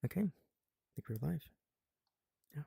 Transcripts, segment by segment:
Okay, I think we're live. Yeah.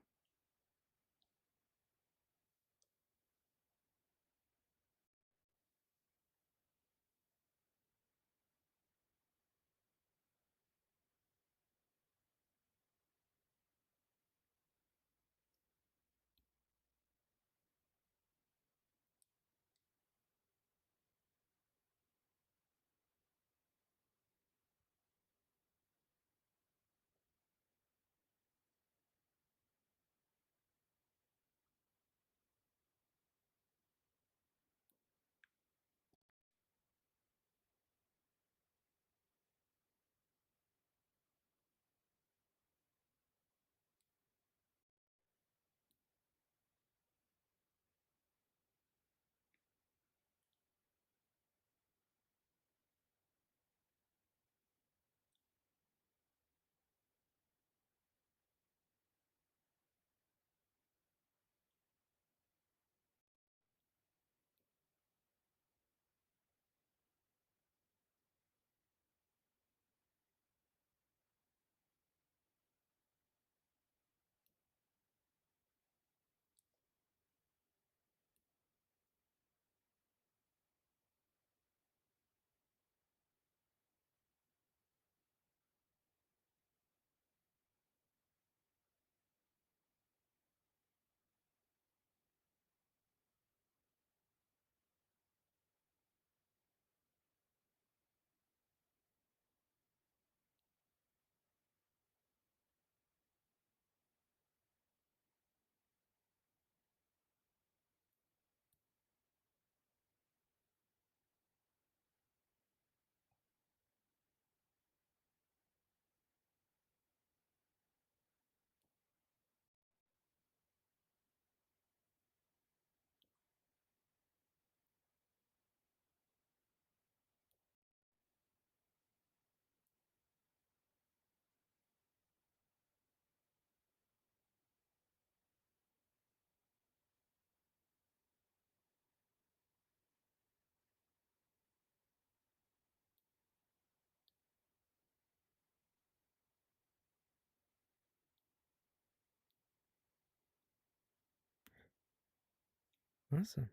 Awesome.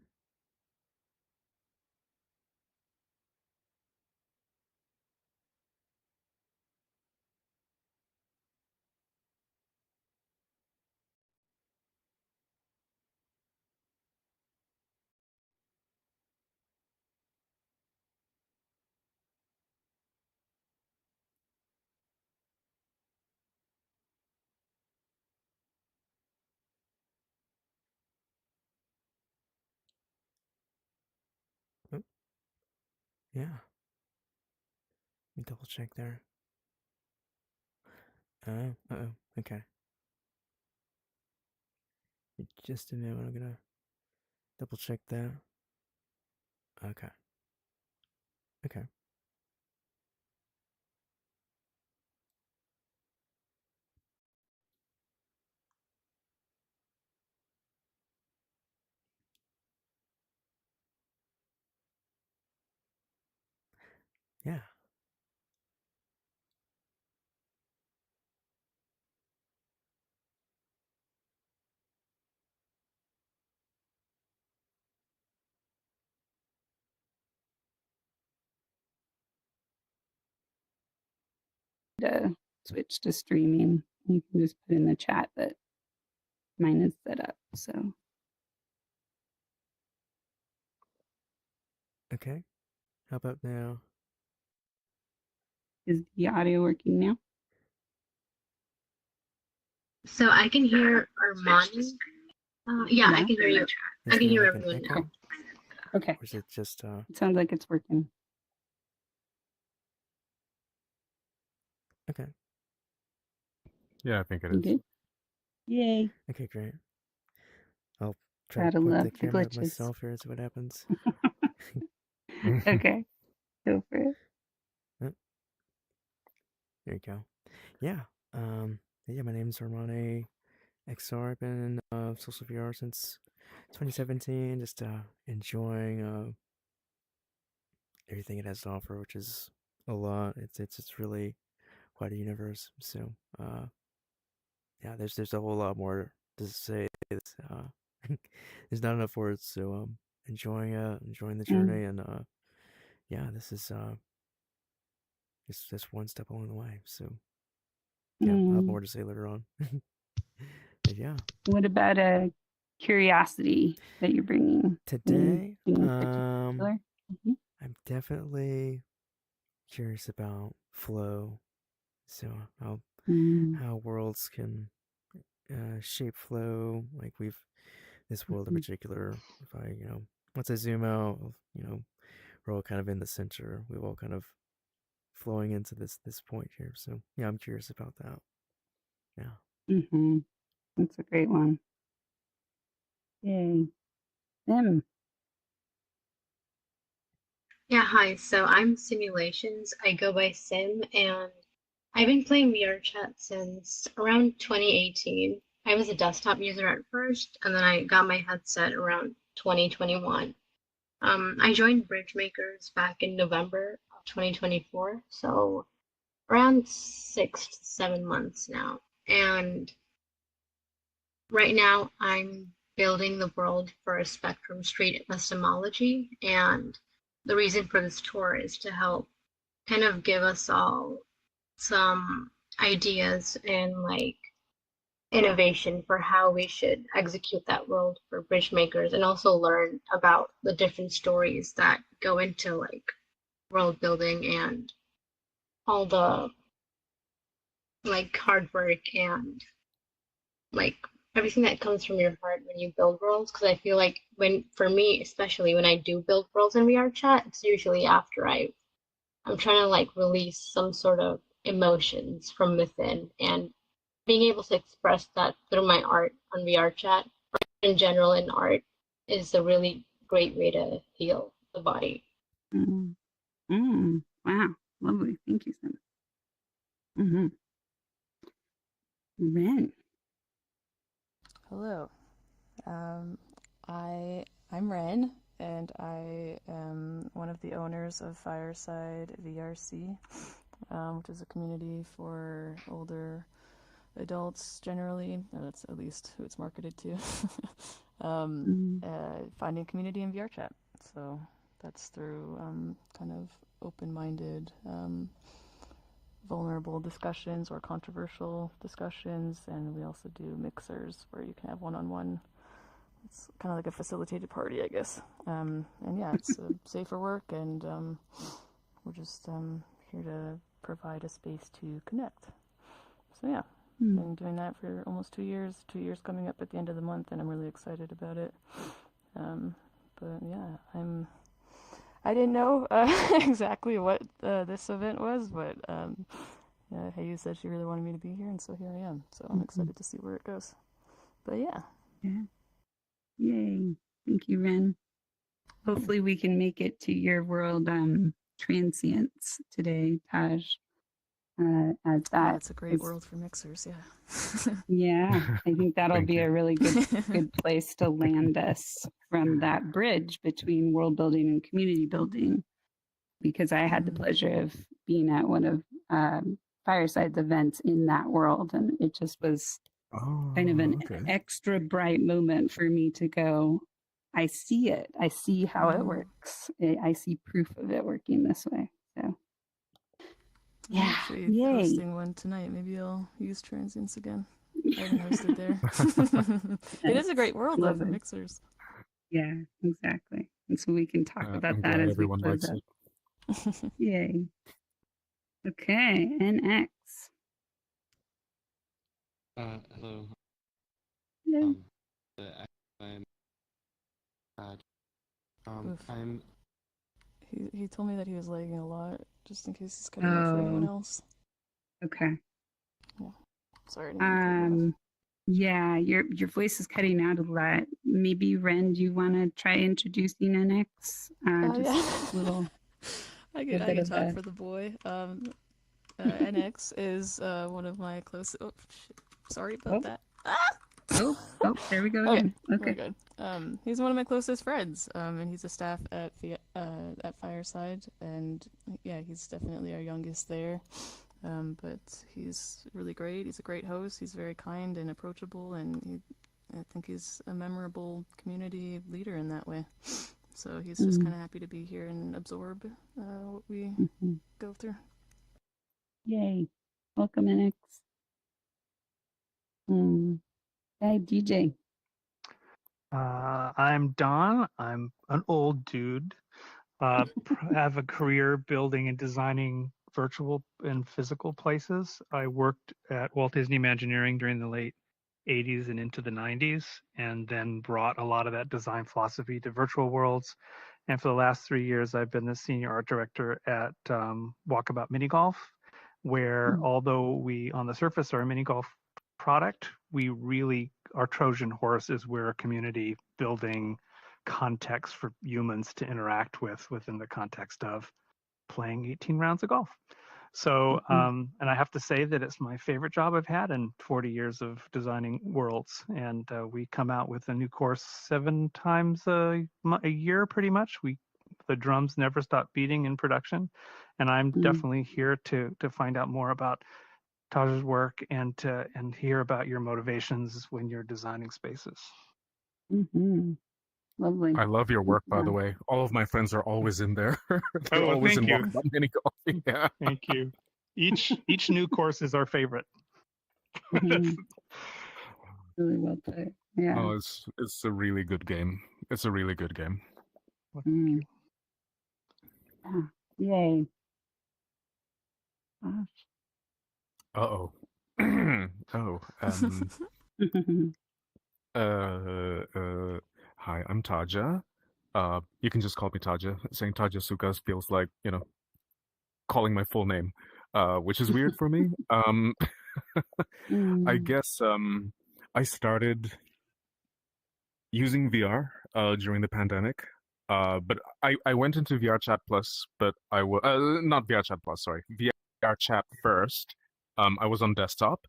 Oh, yeah. Let me double check there. Uh-oh. Okay. Just a minute. I'm gonna double check that. Okay. Okay. Yeah. To switch to streaming. You can just put in the chat that mine is set up. So Okay. How about now? is the audio working now? So I can hear Armani. Yeah, I can hear you. I can hear everyone now. Okay. Or is it just It sounds like it's working. Okay. Yeah, I think it You is. good? Yay. Okay, great. I'll try to Gotta point love the the camera at glitches. myself here, see what happens. Okay. Go for it. There you go. Yeah. Yeah, my name's Armani XR. I've been in social VR since 2017, just enjoying everything it has to offer, which is a lot. It's really quite a universe. So Yeah, there's a whole lot more to say. There's not enough words. So enjoying the journey, and yeah, this is just one step along the way. So yeah, I'll have more to say later on. But yeah, What about a curiosity that you're bringing today, Anything particular? I'm definitely curious about flow. So how worlds can shape flow. Like this world in particular. If I once I zoom out, we're all kind of in the center. We've all kind of flowing into this point here. So yeah, I'm curious about that. Yeah. That's a great one. Yay. Them. Yeah, hi. So I'm Simulations. I go by Sim, and I've been playing VR chat since around 2018. I was a desktop user at first, and then I got my headset around 2021. I joined BridgeMakers back in November of 2024, so around 6 to 7 months now. And right now I'm building the world for a Spectrum Street Epistemology, and the reason for this tour is to help kind of give us all some ideas and like innovation for how we should execute that world for bridge makers, and also learn about the different stories that go into like world building and all the like hard work and like everything that comes from your heart when you build worlds. Because I feel like for me, especially when I do build worlds in VR chat, it's usually after I'm trying to like release some sort of emotions from within, and being able to express that through my art on VR chat, or in general in art, is a really great way to heal the body. Wow. Lovely. Thank you, Sim. Ren. Hello. I'm Ren, and I am one of the owners of Fireside VRC, which is a community for older adults generally. That's at least who it's marketed to. Finding community in VR chat. So that's through kind of open-minded, vulnerable discussions or controversial discussions, and we also do mixers where you can have one-on-one. It's kind of like a facilitated party, I guess. And yeah, it's safer work, and we're just here to provide a space to connect. So yeah, been doing that for almost 2 years. 2 years coming up at the end of the month, and I'm really excited about it. But yeah, I didn't know exactly what this event was, but Hayu said she really wanted me to be here, and so here I am. So I'm excited to see where it goes. But yeah. Yay. Thank you, Ren. Hopefully we can make it to your world transience today, Taj. As that It's a great world for mixers, yeah. Yeah, I think that'll be a really good place to land us from that bridge between world building and community building, because I had the pleasure of being at one of Fireside's events in that world, and it just was kind of an extra bright moment for me to go, I see it. I see how it works. I see proof of it working this way. So I'm actually hosting one tonight. Maybe I'll use transients again. I haven't hosted there. It is a great world though for mixers. Yeah, exactly. And so we can talk about that as we close up. Yay. Okay, NX. Hello. Hello. I'm. He told me that he was lagging a lot, just in case he's cutting out for anyone else. Okay. Yeah. Sorry. Yeah, your voice is cutting out a lot. Maybe Ren, do you want to try introducing NX? Just a little. I can talk for the boy. NX is one of my close. Oh, shit. Sorry about that. Oh, there we go again. Okay. Good. He's one of my closest friends, and he's a staff at Fireside, and yeah, he's definitely our youngest there. but he's really great. He's a great host. He's very kind and approachable, and I think he's a memorable community leader in that way. So he's just kind of happy to be here and absorb what we go through. Yay. Welcome, NX. Hey, DJ. I'm Don. I'm an old dude. Have a career building and designing virtual and physical places. I worked at Walt Disney Imagineering during the late 80s and into the 90s, and then brought a lot of that design philosophy to virtual worlds. And for the last 3 years, I've been the senior art director at Walkabout Mini Golf, where although we on the surface are a mini golf product, we really, our Trojan horse is we're a community building context for humans to interact with within the context of playing 18 rounds of golf. So, and I have to say that it's my favorite job I've had in 40 years of designing worlds. And we come out with a new course 7 times a year, pretty much. The drums never stop beating in production. And I'm definitely here to find out more about Taja's work and hear about your motivations when you're designing spaces. Lovely. I love your work, by the way. All of my friends are always in there. They're always in Walkabout Mini Golf. Yeah. Thank you. Each new course is our favorite. Really well put. Yeah. Oh, it's a really good game. It's a really good game. Yay. Uh-oh. Hi, I'm Taja. You can just call me Taja. Saying Taja Suka feels like, calling my full name, which is weird for me. I guess I started using VR during the pandemic. But I went into VR Chat Plus, but not VR Chat Plus, sorry, VR Chat first. I was on desktop.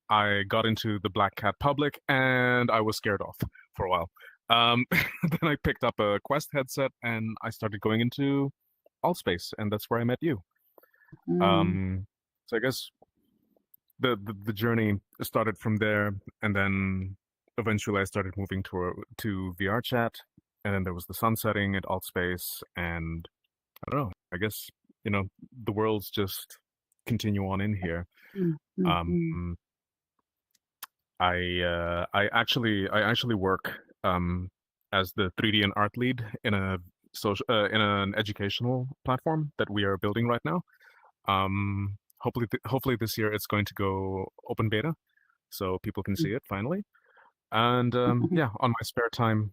I got into the Black Cat Public, and I was scared off for a while. Then I picked up a Quest headset, and I started going into Altspace, and that's where I met you. So I guess the journey started from there, and then eventually I started moving to VR Chat, and then there was the sunsetting at Altspace, and I don't know. I guess the worlds just continue on in here. I actually work as the 3D and art lead in an educational platform that we are building right now. Hopefully this year it's going to go open beta, so people can see it finally. And yeah, on my spare time,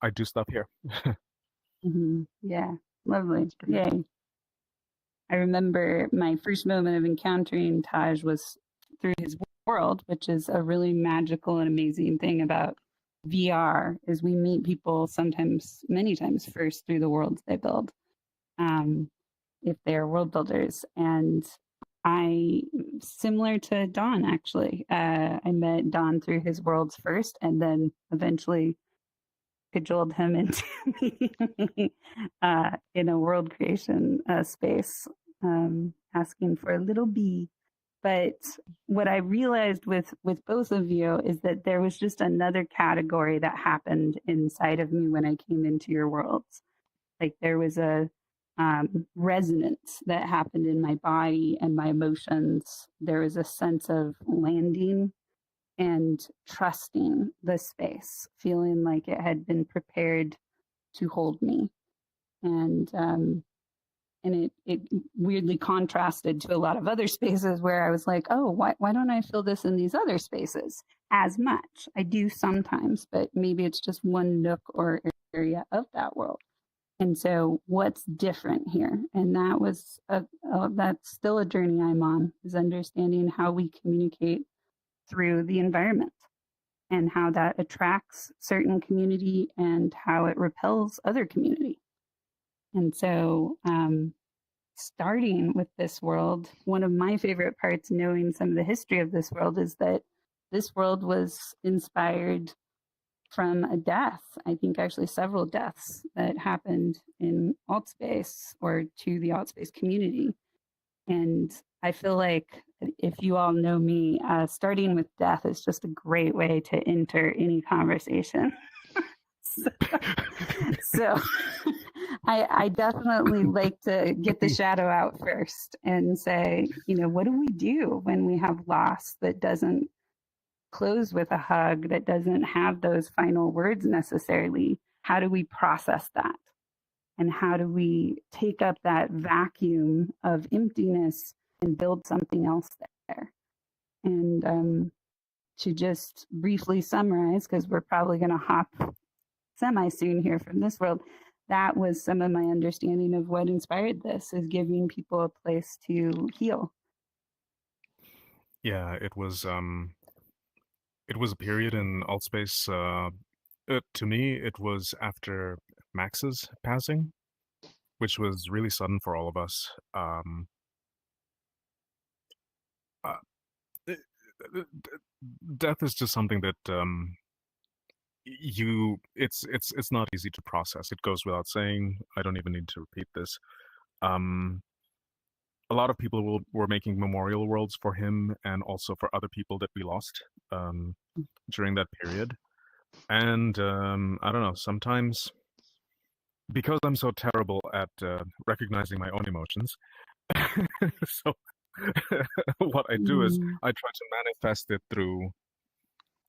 I do stuff here. Yeah, lovely. Yay. I remember my first moment of encountering Taj was through his world, which is a really magical and amazing thing about VR, is we meet people sometimes, many times first through the worlds they build, if they're world builders. And I, similar to Don, actually, I met Don through his worlds first, and then eventually cajoled him into in a world creation space, asking for a little bee. But what I realized with both of you is that there was just another category that happened inside of me when I came into your worlds. Like there was a resonance that happened in my body and my emotions. There was a sense of landing and trusting the space, feeling like it had been prepared to hold me. And it weirdly contrasted to a lot of other spaces where I was like, oh, why don't I feel this in these other spaces as much? I do sometimes, but maybe it's just one nook or area of that world. And so what's different here? And that was that's still a journey I'm on, is understanding how we communicate through the environment and how that attracts certain community and how it repels other community. And so starting with this world, one of my favorite parts, knowing some of the history of this world, is that this world was inspired from a death. I think actually several deaths that happened in Altspace or to the Altspace community. And I feel like if you all know me, starting with death is just a great way to enter any conversation. So I definitely like to get the shadow out first and say, what do we do when we have loss that doesn't close with a hug, that doesn't have those final words necessarily? How do we process that? And how do we take up that vacuum of emptiness and build something else there? And to just briefly summarize, because we're probably going to hop semi-soon here from this world, that was some of my understanding of what inspired this, is giving people a place to heal. Yeah, it was a period in Altspace. To me, it was after Max's passing, which was really sudden for all of us. Death is just something that it's not easy to process. It goes without saying. I don't even need to repeat this. A lot of people were making memorial worlds for him and also for other people that we lost during that period. And I don't know, sometimes, because I'm so terrible at recognizing my own emotions, so what I do is I try to manifest it through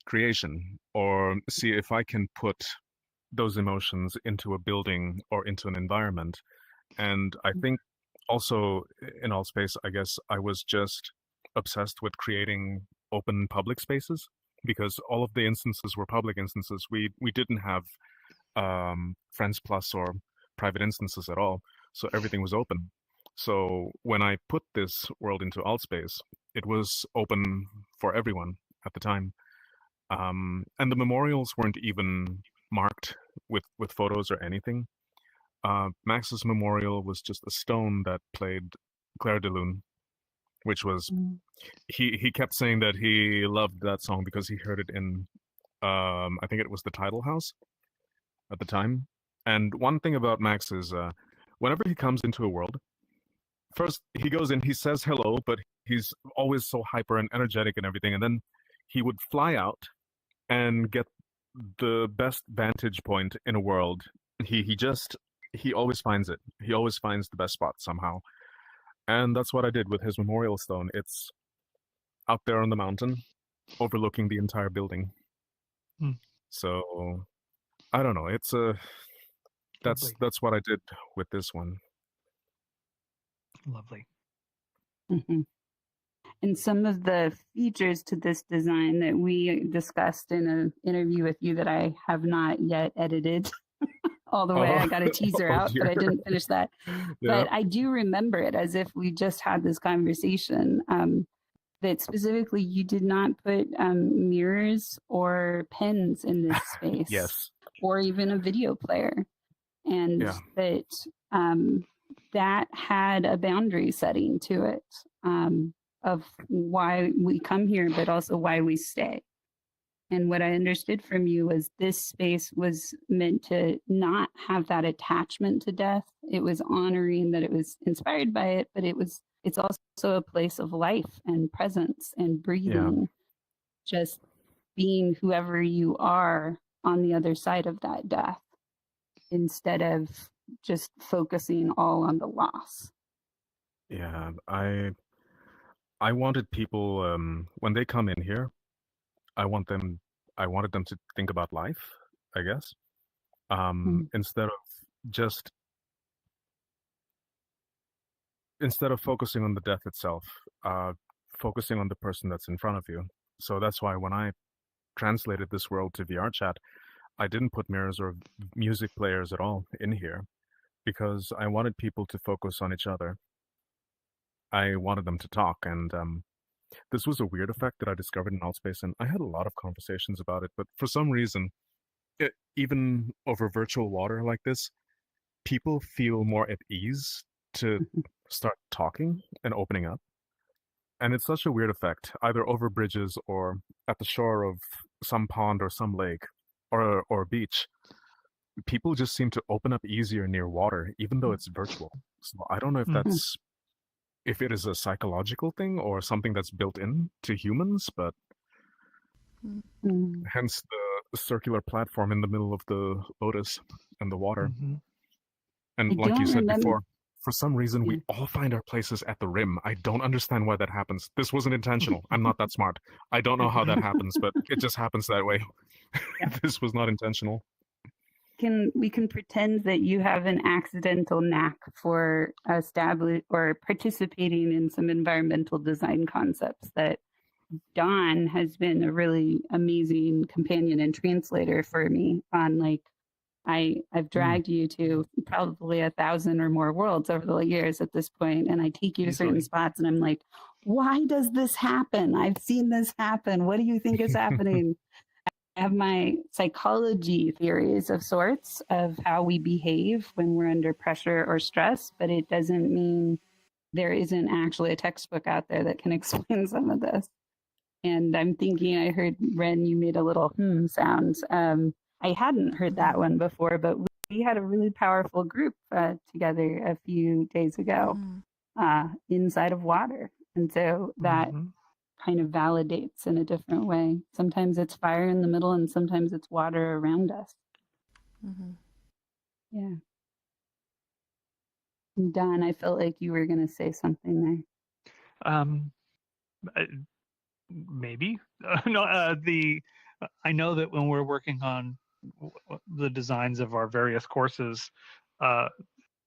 creation, or see if I can put those emotions into a building or into an environment. And I think also in Altspace, I guess I was just obsessed with creating open public spaces, because all of the instances were public instances. We didn't have Friends Plus or private instances at all, so everything was open. So when I put this world into Altspace, it was open for everyone at the time. And the memorials weren't even marked with photos or anything. Max's memorial was just a stone that played Claire de Lune, which was, he kept saying that he loved that song because he heard it in, I think it was the Tidal House at the time. And one thing about Max is, whenever he comes into a world, first he goes in, he says hello, but he's always so hyper and energetic and everything. And then he would fly out and get the best vantage point in a world. He always finds it. He always finds the best spot somehow. And that's what I did with his memorial stone. It's out there on the mountain, overlooking the entire building. So I don't know. It's that's what I did with this one. Lovely. And some of the features to this design that we discussed in an interview with you that I have not yet edited all the way. I got a teaser out, but I didn't finish that. Yeah. But I do remember it as if we just had this conversation, that specifically you did not put mirrors or pens in this space. Yes. Or even a video player. And that had a boundary setting to it, of why we come here, but also why we stay. And what I understood from you was this space was meant to not have that attachment to death. It was honoring that it was inspired by it, but it's also a place of life and presence and breathing, just being whoever you are on the other side of that death, instead of just focusing all on the loss. Yeah, I wanted people, when they come in here, I wanted them to think about life, I guess, instead of focusing on the death itself, focusing on the person that's in front of you. So that's why when I translated this world to VR chat, I didn't put mirrors or music players at all in here, because I wanted people to focus on each other. I wanted them to talk, and this was a weird effect that I discovered in Altspace, and I had a lot of conversations about it, but for some reason, even over virtual water like this, people feel more at ease to start talking and opening up. And it's such a weird effect, either over bridges or at the shore of some pond or some lake or beach. People just seem to open up easier near water, even though it's virtual. So I don't know if that's if it is a psychological thing or something that's built in to humans, but hence the circular platform in the middle of the lotus and the water. And like you said before, for some reason, we all find our places at the rim. I don't understand why that happens. This wasn't intentional. I'm not that smart. I don't know how that happens, but it just happens that way. This was not intentional. We can pretend that you have an accidental knack for participating in some environmental design concepts, that Dawn has been a really amazing companion and translator for me on, like, I've dragged you to probably 1,000 or more worlds over the years at this point, and I take you to certain spots and I'm like, why does this happen? I've seen this happen. What do you think is happening? I have my psychology theories of sorts of how we behave when we're under pressure or stress, but it doesn't mean there isn't actually a textbook out there that can explain some of this. And I'm thinking, I heard, Ren, you made a little sound. I hadn't heard that one before, but we had a really powerful group together a few days ago inside of water. And so that kind of validates in a different way. Sometimes it's fire in the middle and sometimes it's water around us. Yeah. Don, I felt like you were going to say something there. Maybe. No, I know that when we're working on the designs of our various courses,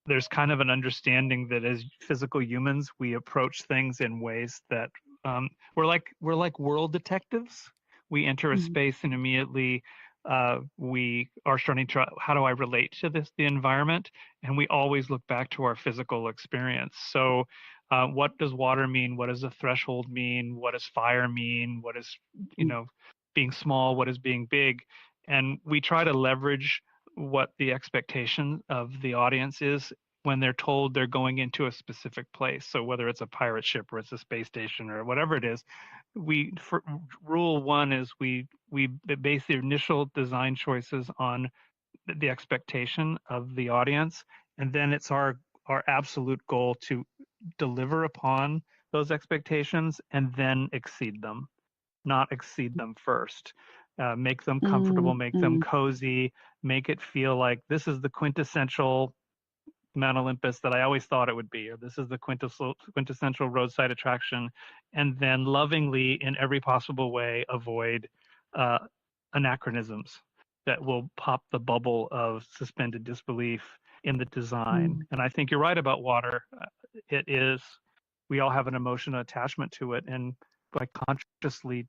there's kind of an understanding that as physical humans, we approach things in ways that we're like world detectives. We enter a space and immediately we are starting to, how do I relate to the environment? And we always look back to our physical experience. So what does water mean? What does a threshold mean? What does fire mean? What is, being small? What is being big? And we try to leverage what the expectation of the audience is when they're told they're going into a specific place. So whether it's a pirate ship or it's a space station or whatever it is, rule one is we base the initial design choices on the expectation of the audience, and then it's our absolute goal to deliver upon those expectations and then exceed them, not exceed them first. Make them comfortable, make them cozy, make it feel like this is the quintessential Mount Olympus that I always thought it would be, or this is the quintessential roadside attraction, and then lovingly, in every possible way, avoid anachronisms that will pop the bubble of suspended disbelief in the design. And I think you're right about water. It is, we all have an emotional attachment to it, and by consciously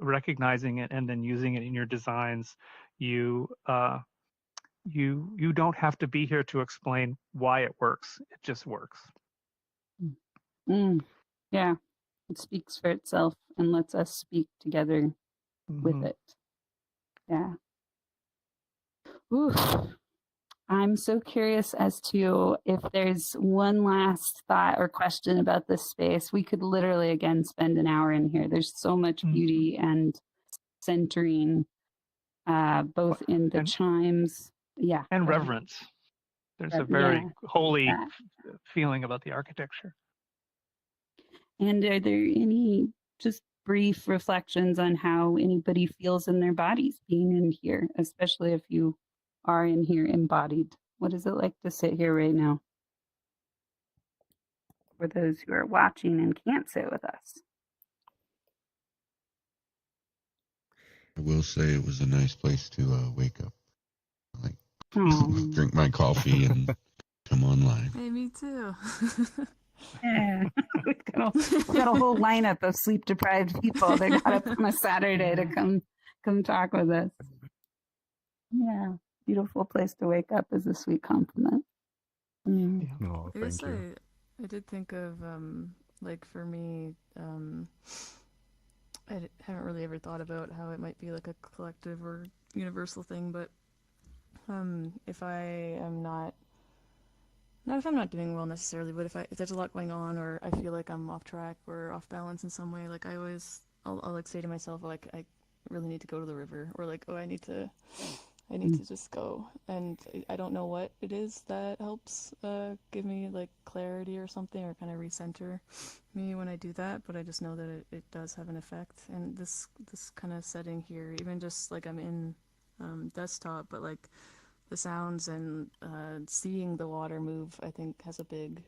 recognizing it and then using it in your designs, you don't have to be here to explain why it works. It just works. Yeah, it speaks for itself and lets us speak together with it. Yeah. Ooh. I'm so curious as to if there's one last thought or question about this space. We could literally, again, spend an hour in here. There's so much beauty and centering, both in the chimes. Yeah. And reverence. There's a very holy feeling about the architecture. And are there any just brief reflections on how anybody feels in their bodies being in here, especially if you are in here embodied? What is it like to sit here right now? For those who are watching and can't sit with us. I will say it was a nice place to wake up. Like, drink my coffee and come online. Hey, me too. Yeah, we've got a whole lineup of sleep-deprived people that got up on a Saturday to come talk with us. Yeah, beautiful place to wake up is a sweet compliment. Oh, thank you. I did think of, like, for me, I haven't really ever thought about how it might be like a collective or universal thing, but if I am not if I'm not doing well necessarily, but if there's a lot going on, or I feel like I'm off track or off balance in some way, like I'll like say to myself, like, I really need to go to the river, or like, oh, I need to I need to just go. And I don't know what it is that helps give me like clarity or something, or kind of recenter me when I do that, but I just know that it does have an effect. And this kind of setting here, even just like I'm in desktop, but like the sounds and seeing the water move, I think has a big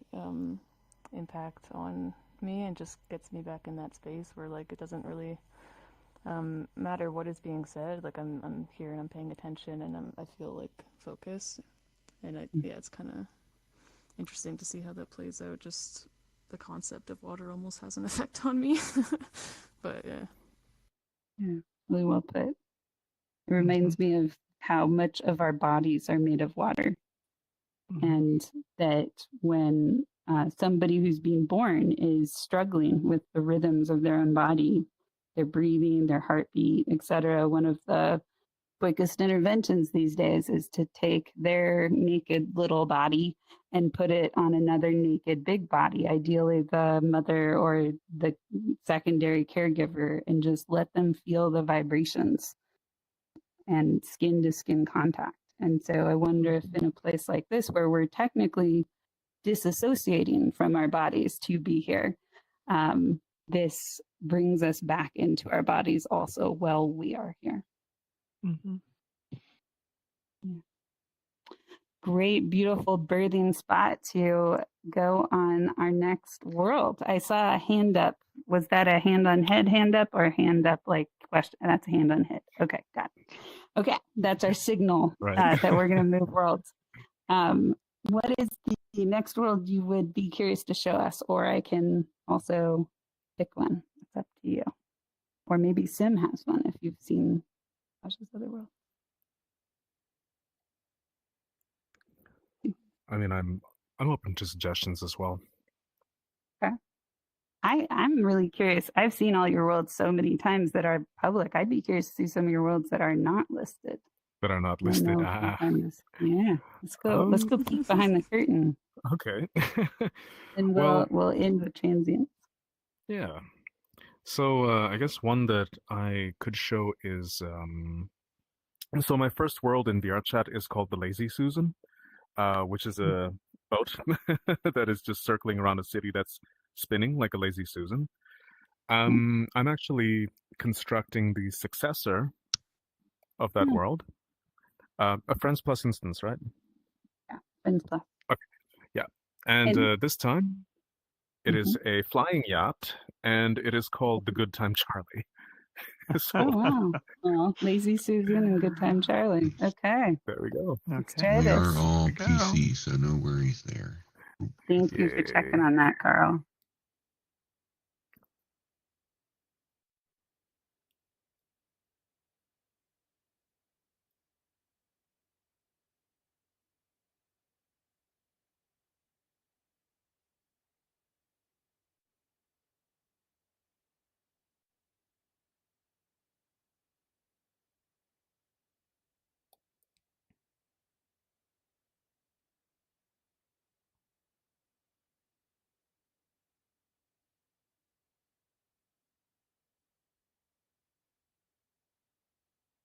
impact on me, and just gets me back in that space where like it doesn't really matter what is being said. Like I'm here and I'm paying attention, and I feel like focused. And yeah, it's kind of interesting to see how that plays out. Just the concept of water almost has an effect on me. But yeah, really well put. It reminds me of how much of our bodies are made of water, and that when somebody who's being born is struggling with the rhythms of their own body, their breathing, their heartbeat, etc., one of the quickest interventions these days is to take their naked little body and put it on another naked big body, ideally the mother or the secondary caregiver, and just let them feel the vibrations and skin to skin contact. And so I wonder if in a place like this, where we're technically disassociating from our bodies to be here, this brings us back into our bodies also while we are here. Yeah. Great, beautiful birthing spot to go on our next world. I saw a hand up. Was that a hand on head hand up, or hand up like question? That's a hand on head. Okay, got it. Okay, that's our signal that we're going to move worlds. What is the next world you would be curious to show us? Or I can also pick one. It's up to you. Or maybe Sim has one if you've seen Tasha's other world. I mean, I'm open to suggestions as well. Okay. I'm really curious. I've seen all your worlds so many times that are public. I'd be curious to see some of your worlds that are not listed. That are not listed. Yeah. Let's go peek behind the curtain. Okay. And we'll end with transients. Yeah. So I guess one that I could show is so my first world in VR chat is called the Lazy Susan, which is a boat that is just circling around a city that's spinning like a lazy Susan. I'm actually constructing the successor of that world. A Friends Plus instance, right? Yeah, Friends Plus. Okay. Yeah. And this time it is a flying yacht, and it is called the Good Time Charlie. So, oh, wow. Well, Lazy Susan and Good Time Charlie. Okay. There we go. Okay. We are all PC, so no worries there. Thank you for checking on that, Carl.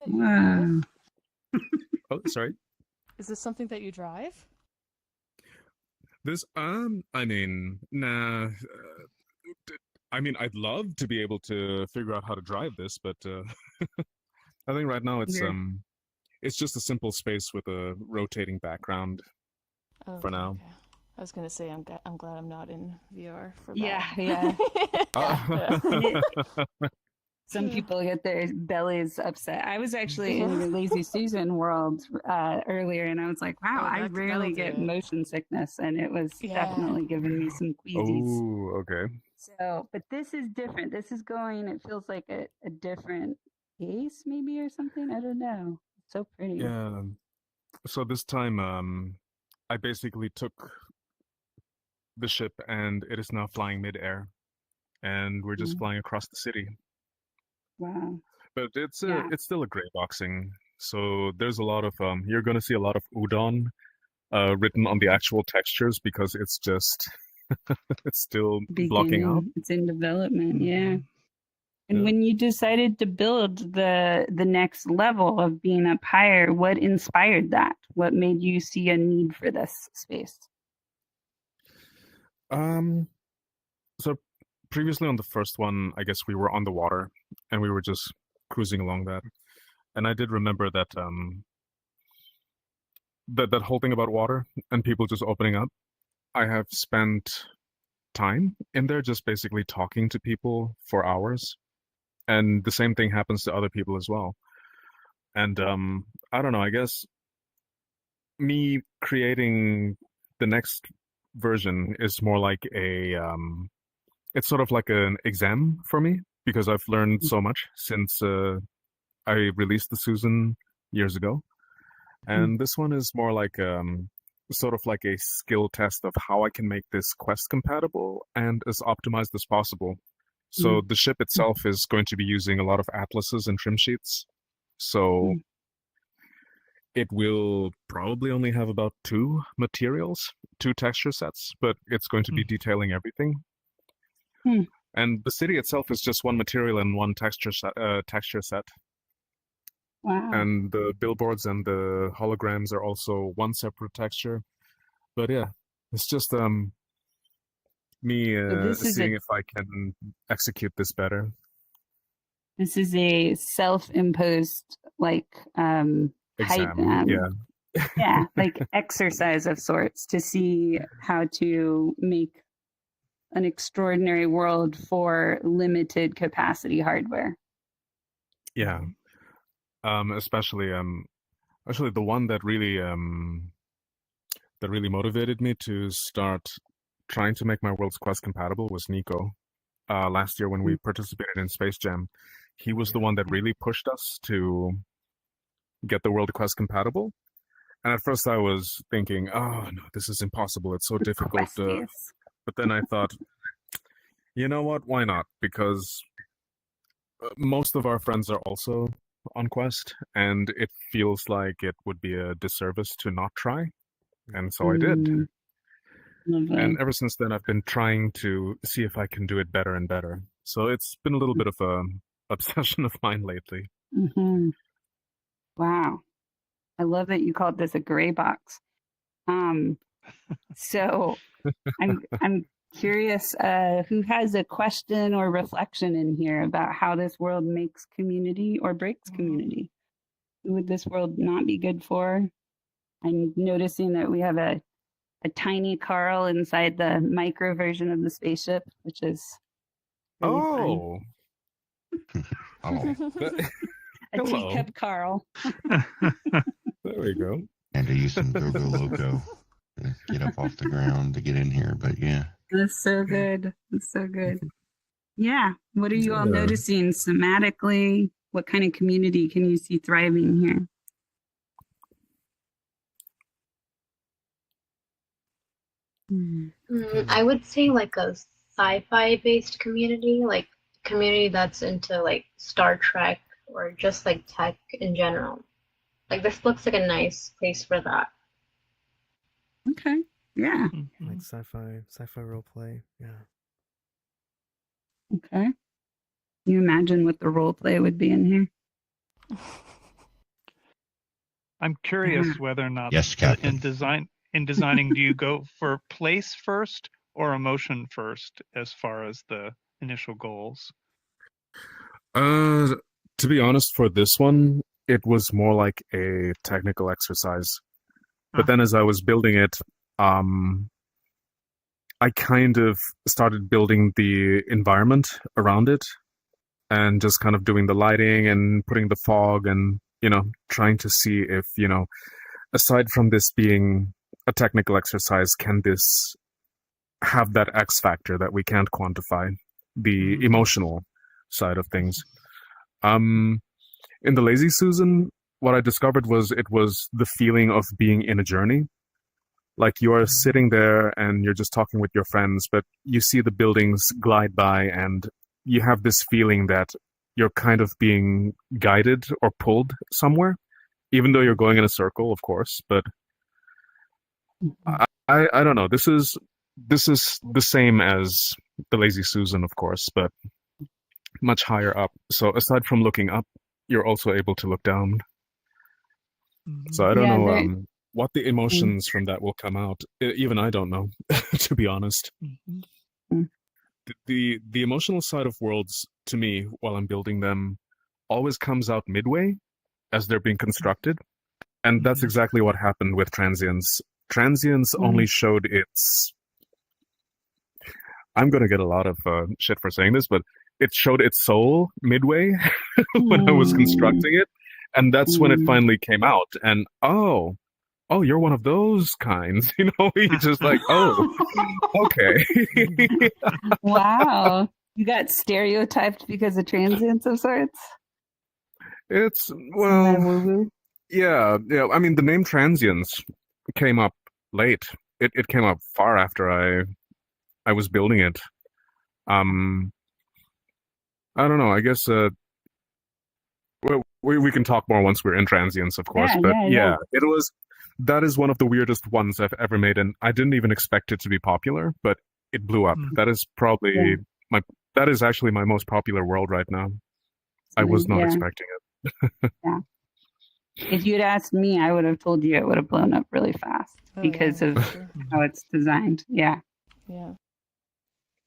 Wow. Oh, sorry. Is this something that you drive? This, I mean, nah. I mean, I'd love to be able to figure out how to drive this, but I think right now it's just a simple space with a rotating background for now. Okay. I was gonna say I'm glad I'm not in VR for that. Yeah. Some people get their bellies upset. I was actually in the Lazy Susan world earlier, and I was like, wow, I rarely get motion sickness, and it was definitely giving me some queasies. Oh, okay. So, but this is different. This is going, it feels like a different pace maybe or something. I don't know. It's so pretty. Yeah. So this time, I basically took the ship, and it is now flying midair, and we're just flying across the city. Wow. But it's still a gray boxing. So there's a lot of you're gonna see a lot of udon written on the actual textures, because it's just it's still blocking out. It's in development, yeah. And when you decided to build the next level of being up higher, what inspired that? What made you see a need for this space? So previously on the first one, I guess we were on the water and we were just cruising along that. And I did remember that that whole thing about water and people just opening up. I have spent time in there just basically talking to people for hours. And the same thing happens to other people as well. And I don't know, I guess me creating the next version is more like it's sort of like an exam for me because I've learned so much since I released the Susan years ago. And this one is more like sort of like a skill test of how I can make this quest compatible and as optimized as possible. So the ship itself is going to be using a lot of atlases and trim sheets. So it will probably only have about 2 materials, 2 texture sets, but it's going to be detailing everything. And the city itself is just 1 material and 1 texture set. Wow. And the billboards and the holograms are also 1 separate texture. But yeah, it's just me seeing if I can execute this better. This is a self-imposed exam, yeah, like exercise of sorts to see how to make an extraordinary world for limited capacity hardware. Yeah. Especially actually the one that really motivated me to start trying to make my world's quest compatible was Nico. Last year when we participated in Space Jam, he was the one that really pushed us to get the world quest compatible. And at first I was thinking, oh no, this is impossible. It's so difficult. But then I thought, you know what? Why not? Because most of our friends are also on Quest, and it feels like it would be a disservice to not try. And so I did. And ever since then, I've been trying to see if I can do it better and better. So it's been a little bit of a obsession of mine lately. Wow. I love that you called this a gray box. So I'm curious who has a question or reflection in here about how this world makes community or breaks community. Who would this world not be good for? I'm noticing that we have a tiny Carl inside the micro version of the spaceship, which is really fun. A teacup Carl. There we go. And to use some Go-Go Loco to get up off the ground to get in here, but yeah. That's so good. That's so good. Yeah. What are you all noticing somatically? What kind of community can you see thriving here? I would say like a sci-fi based community, like community that's into like Star Trek or just like tech in general. Like this looks like a nice place for that. Okay. Yeah. Like sci-fi role play. Yeah. Okay. Can you imagine what the role play would be in here? I'm curious whether or not Yes, Captain. in designing, do you go for place first or emotion first as far as the initial goals? To be honest, for this one, it was more like a technical exercise. But then as I was building it, I kind of started building the environment around it and just kind of doing the lighting and putting the fog and, trying to see if, aside from this being a technical exercise, can this have that X factor that we can't quantify, the emotional side of things. In the Lazy Susan, what I discovered was it was the feeling of being in a journey. Like you are sitting there and you're just talking with your friends, but you see the buildings glide by and you have this feeling that you're kind of being guided or pulled somewhere, even though you're going in a circle, of course. But I don't know. This is the same as the Lazy Susan, of course, but much higher up. So aside from looking up, you're also able to look down. So I don't know what the emotions from that will come out. Even I don't know, to be honest. The emotional side of worlds, to me, while I'm building them, always comes out midway as they're being constructed. And that's exactly what happened with Transience. Transience only showed its... I'm going to get a lot of shit for saying this, but it showed its soul midway when I was constructing it. And that's when it finally came out. And, oh, you're one of those kinds. You know, you just like, oh, okay. Wow. You got stereotyped because of transience of sorts? It's, well, yeah. I mean, the name Transience came up late. It came up far after I was building it. I don't know. I guess we can talk more once we're in Transience, of course. But yeah, that is one of the weirdest ones I've ever made, and I didn't even expect it to be popular, but it blew up. That is probably that is actually my most popular world right now. I was not expecting it. If you'd asked me, I would have told you it would have blown up really fast because of how it's designed. Yeah.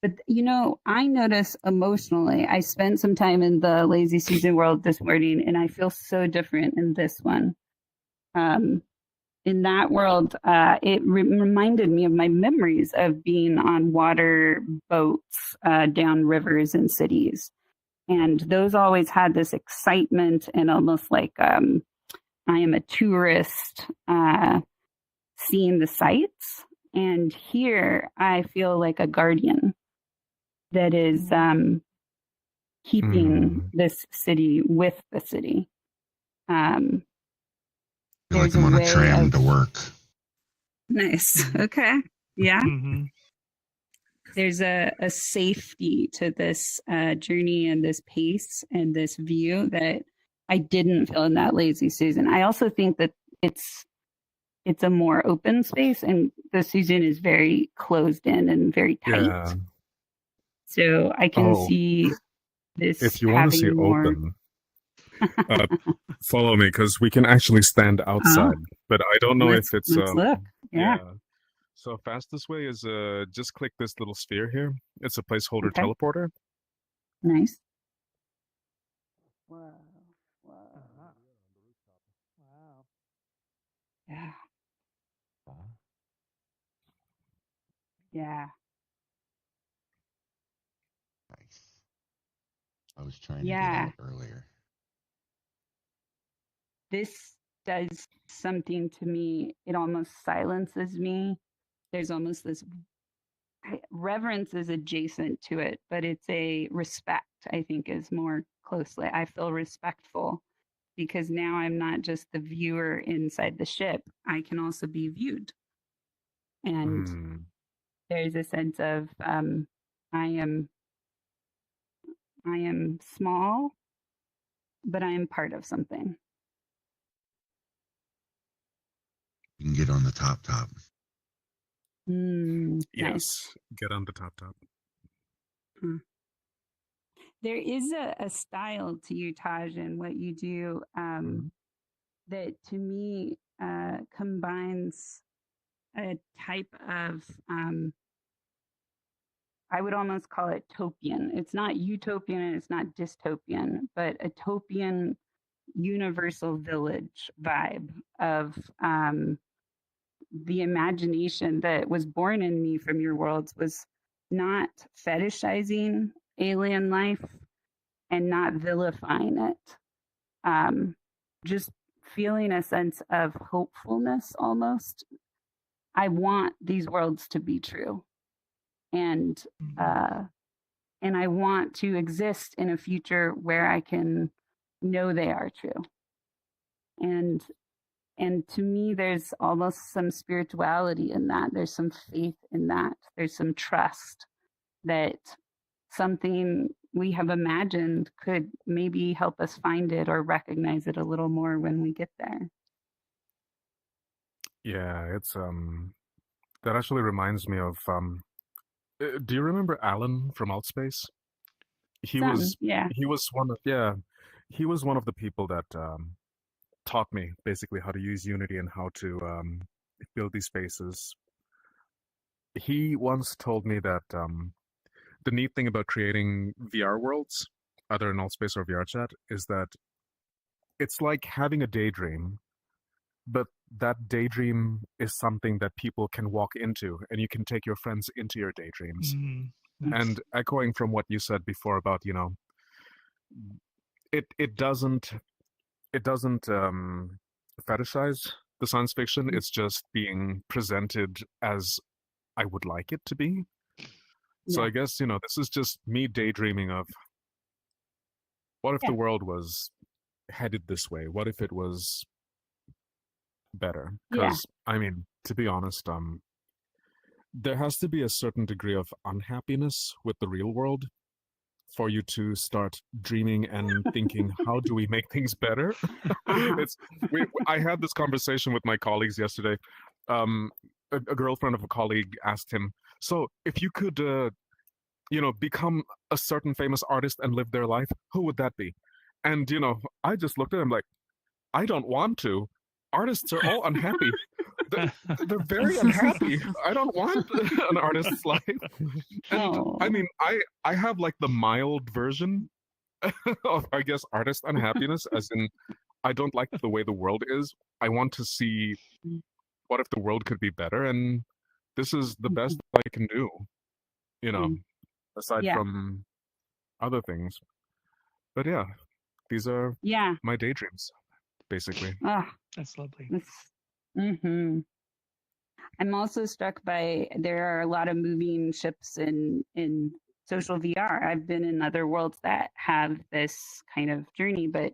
But, you know, I notice emotionally, I spent some time in the Lazy Susan world this morning, and I feel so different in this one. In that world, it reminded me of my memories of being on water boats down rivers in cities. And those always had this excitement and almost like I am a tourist seeing the sights. And here I feel like a guardian that is keeping this city with the city. Feel like I'm on a tram to work. Nice. Okay. Yeah. There's a safety to this journey and this pace and this view that I didn't feel in that Lazy Susan. I also think that it's a more open space, and the Susan is very closed in and very tight. Yeah. So I can see this. If you want to see open, follow me, because we can actually stand outside. But I don't know if it's. Let's look. Yeah. So fastest way is just click this little sphere here. It's a placeholder teleporter. Nice. Wow. Yeah. Yeah. Nice. I was trying to get out earlier. This does something to me. It almost silences me. There's almost this reverence is adjacent to it, but it's a respect, I think, is more closely. I feel respectful because now I'm not just the viewer inside the ship. I can also be viewed. And there's a sense of I am small, but I am part of something. You can get on the top. Yes, nice. Get on the top. There is a style to you, Taj, and what you do that to me combines a type of, I would almost call it topian. It's not utopian and it's not dystopian, but a topian universal village vibe of the imagination that was born in me from your worlds was not fetishizing alien life and not vilifying it. Just feeling a sense of hopefulness almost. I want these worlds to be true. And I want to exist in a future where I can know they are true. And to me, there's almost some spirituality in that. There's some faith in that. There's some trust that something we have imagined could maybe help us find it or recognize it a little more when we get there. Yeah, it's that actually reminds me of do you remember Alan from Outspace? he Some, was yeah. he was one of the people that taught me basically how to use Unity and how to build these spaces. He once told me that the neat thing about creating VR worlds, either in Altspace or VRChat, is that it's like having a daydream, but that daydream is something that people can walk into, and you can take your friends into your daydreams. And echoing from what you said before about, it doesn't fetishize the science fiction. It's just being presented as I would like it to be. So I guess, this is just me daydreaming of what if the world was headed this way? What if it was better? Because, I mean, to be honest, there has to be a certain degree of unhappiness with the real world for you to start dreaming and thinking, how do we make things better? I had this conversation with my colleagues yesterday. A girlfriend of a colleague asked him, so if you could, become a certain famous artist and live their life, who would that be? And, I just looked at him like, I don't want to. Artists are all unhappy. They're very unhappy. I don't want an artist's life. And I mean, I have like the mild version of, I guess, artist unhappiness, as in, I don't like the way the world is. I want to see what if the world could be better, and this is the best I can do, aside from other things. But yeah, these are my daydreams, basically. That's lovely. I'm also struck by, there are a lot of moving ships in social VR. I've been in other worlds that have this kind of journey, but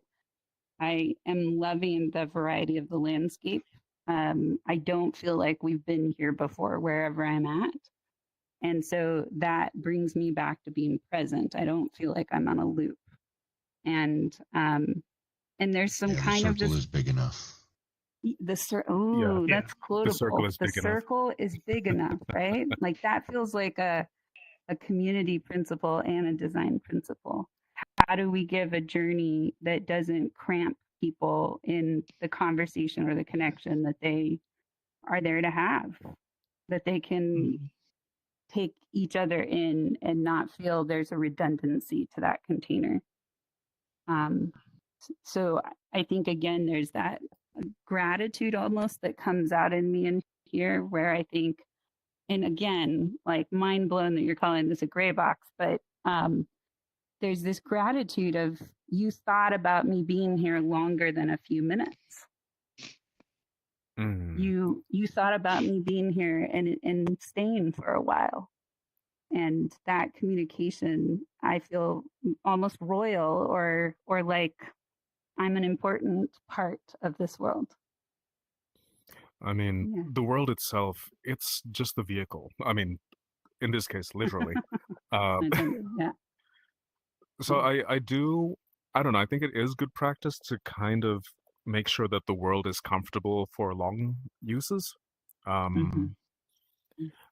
I am loving the variety of the landscape. I don't feel like we've been here before wherever I'm at. And so that brings me back to being present. I don't feel like I'm on a loop. And there's some kind of just... The circle is big enough. That's quotable. The circle is big enough. The circle is big enough, right? Like that feels like a community principle and a design principle. How do we give a journey that doesn't cramp people in the conversation or the connection that they are there to have, that they can take each other in and not feel there's a redundancy to that container? So I think, again, there's that gratitude almost that comes out in me in here, where I think, and again, like mind blown that you're calling this a gray box, but there's this gratitude of, you thought about me being here longer than a few minutes. You thought about me being here and staying for a while. And that communication, I feel almost royal, or like I'm an important part of this world. I mean, the world itself, it's just the vehicle. I mean, in this case, literally. So I don't know, I think it is good practice to kind of make sure that the world is comfortable for long uses.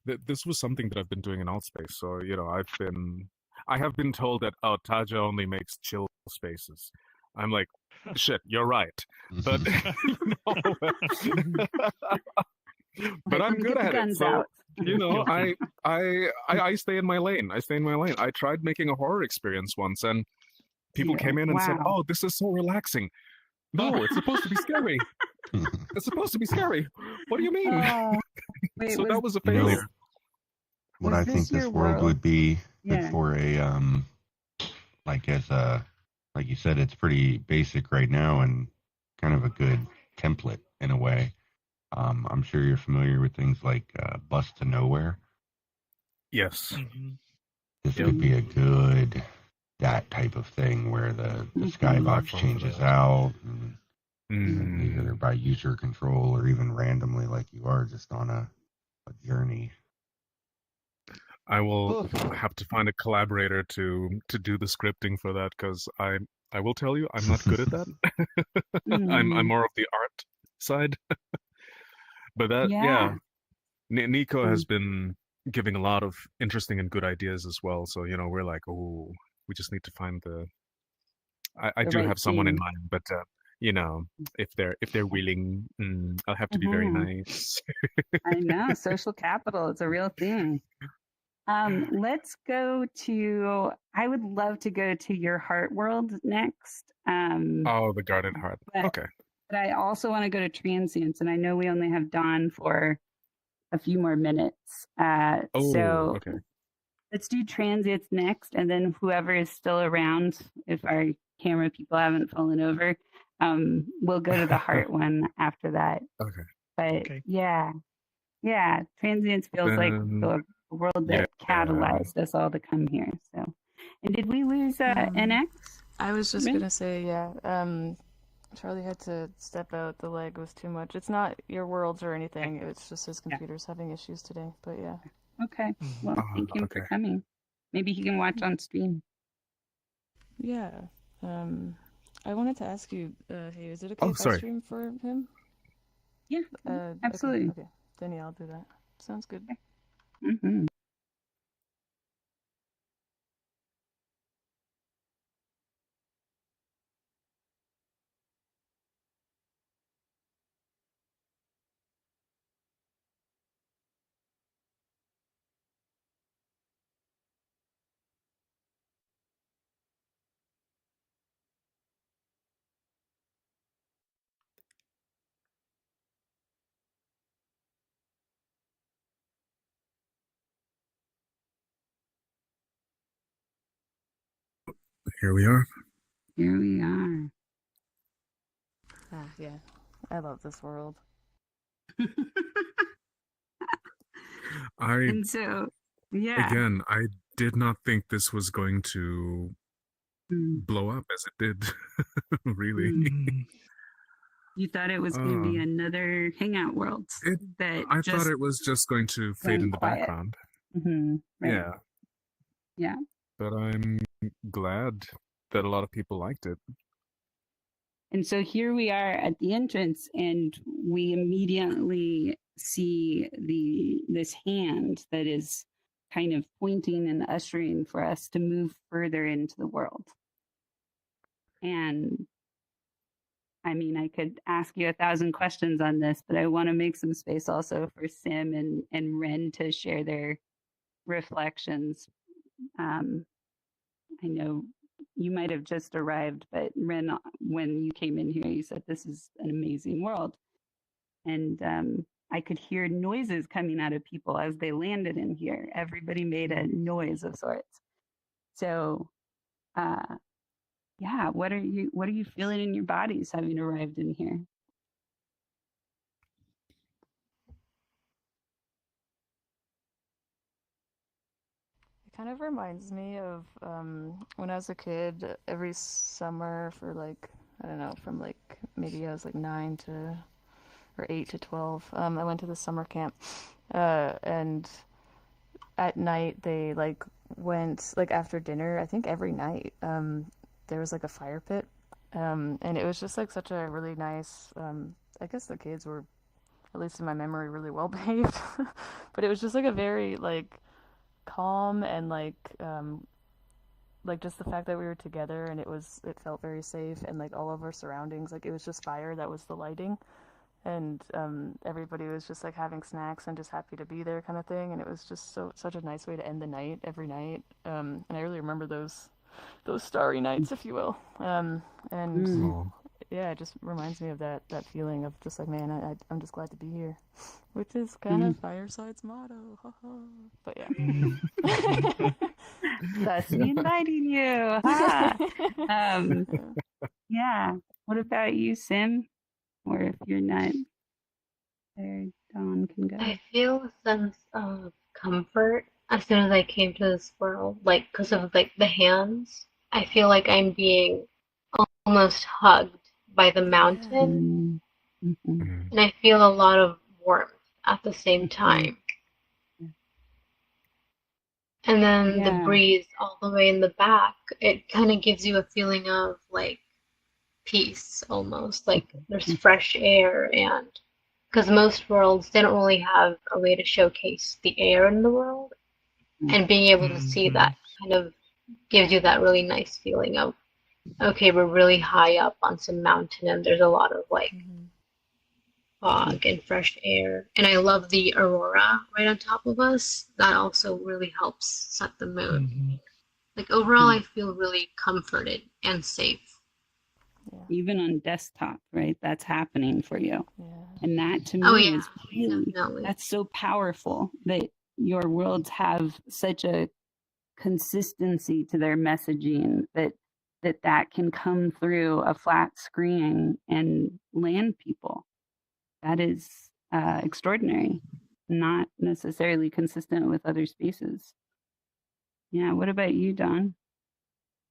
This was something that I've been doing in Altspace. So, I have been told that, Taja only makes chill spaces. I'm like, shit, you're right. But, but I'm good at it. So, I stay in my lane. I tried making a horror experience once, and people came in and said, oh, this is so relaxing. No, it's supposed to be scary. It's supposed to be scary. What do you mean? So that was a failure. What I think this world would be good for like you said, it's pretty basic right now and kind of a good template in a way. I'm sure you're familiar with things like Bus to Nowhere. Yes. This could be a good, that type of thing where the skybox changes out, and either by user control or even randomly, like you are just on a journey. I will have to find a collaborator to do the scripting for that, because I will tell you, I'm not good at that. I'm more of the art side. But that, Nico has been giving a lot of interesting and good ideas as well. So, we're like, oh, We just need to find I The do right have someone in thing. mind, but if they're willing, I'll have to be very nice. I know, social capital is a real thing. Let's go to, I would love to go to your heart world next. Oh, the guarded heart. Okay. But I also want to go to transience, and I know we only have Dawn for a few more minutes. So okay. let's do transients next, and then whoever is still around, if our camera people haven't fallen over, we'll go to the heart one after that. Okay. But yeah, transients feels like the world that catalyzed us all to come here. So, and did we lose NX? I was just gonna say, Charlie had to step out. The lag was too much. It's not your worlds or anything. It's just his computer's having issues today. But yeah. Okay. Well, thank him for coming. Maybe he can watch on stream. Yeah. I wanted to ask you, hey, is it okay if I stream for him? Yeah. Absolutely. Okay. Then yeah, I'll do that. Sounds good. Mm-hmm. Here we are. Here we are. Yeah. I love this world. And so, Again, I did not think this was going to blow up as it did. Really. You thought it was going to be another hangout world. I thought it was just going to fade in the background. Mm-hmm. Right. Yeah. But I'm glad that a lot of people liked it. And so here we are at the entrance, and we immediately see this hand that is kind of pointing and ushering for us to move further into the world. And I mean, I could ask you 1,000 questions on this, but I want to make some space also for Sim and Ren to share their reflections. I know you might have just arrived, but Ren, when you came in here, you said this is an amazing world. And I could hear noises coming out of people as they landed in here. Everybody made a noise of sorts. So, what are you feeling in your bodies having arrived in here? It kind of reminds me of when I was a kid, every summer for I don't know, from maybe I was 9 to or 8 to 12. I went to the summer camp, and at night they went after dinner. I think every night there was a fire pit, and it was just such a really nice. I guess the kids were, at least in my memory, really well behaved, but it was just a very calm and just the fact that we were together and it felt very safe, and all of our surroundings, it was just fire that was the lighting, and everybody was just having snacks and just happy to be there kind of thing, and it was just such a nice way to end the night every night, and I really remember those starry nights, if you will, yeah, it just reminds me of that feeling of just man, I'm just glad to be here, which is kind of Fireside's motto. But yeah. That's me inviting you. Yeah. What about you, Sim? Or if you're not there, Dawn can go. I feel a sense of comfort as soon as I came to this world, because of the hands. I feel like I'm being almost hugged by the mountain, and I feel a lot of warmth at the same time. And then the breeze all the way in the back, it kind of gives you a feeling of peace almost, there's fresh air, and because most worlds, they don't really have a way to showcase the air in the world, and being able to see that kind of gives you that really nice feeling of, okay, we're really high up on some mountain and there's a lot of like fog and fresh air. And I love the aurora right on top of us. That also really helps set the mood. Mm-hmm. Like overall, I feel really comforted and safe. Even on desktop, right? That's happening for you. Yeah. And that to me is really, definitely. that's so powerful that your worlds have such a consistency to their messaging that can come through a flat screen and land people. That is extraordinary, not necessarily consistent with other spaces. Yeah. What about you, Don?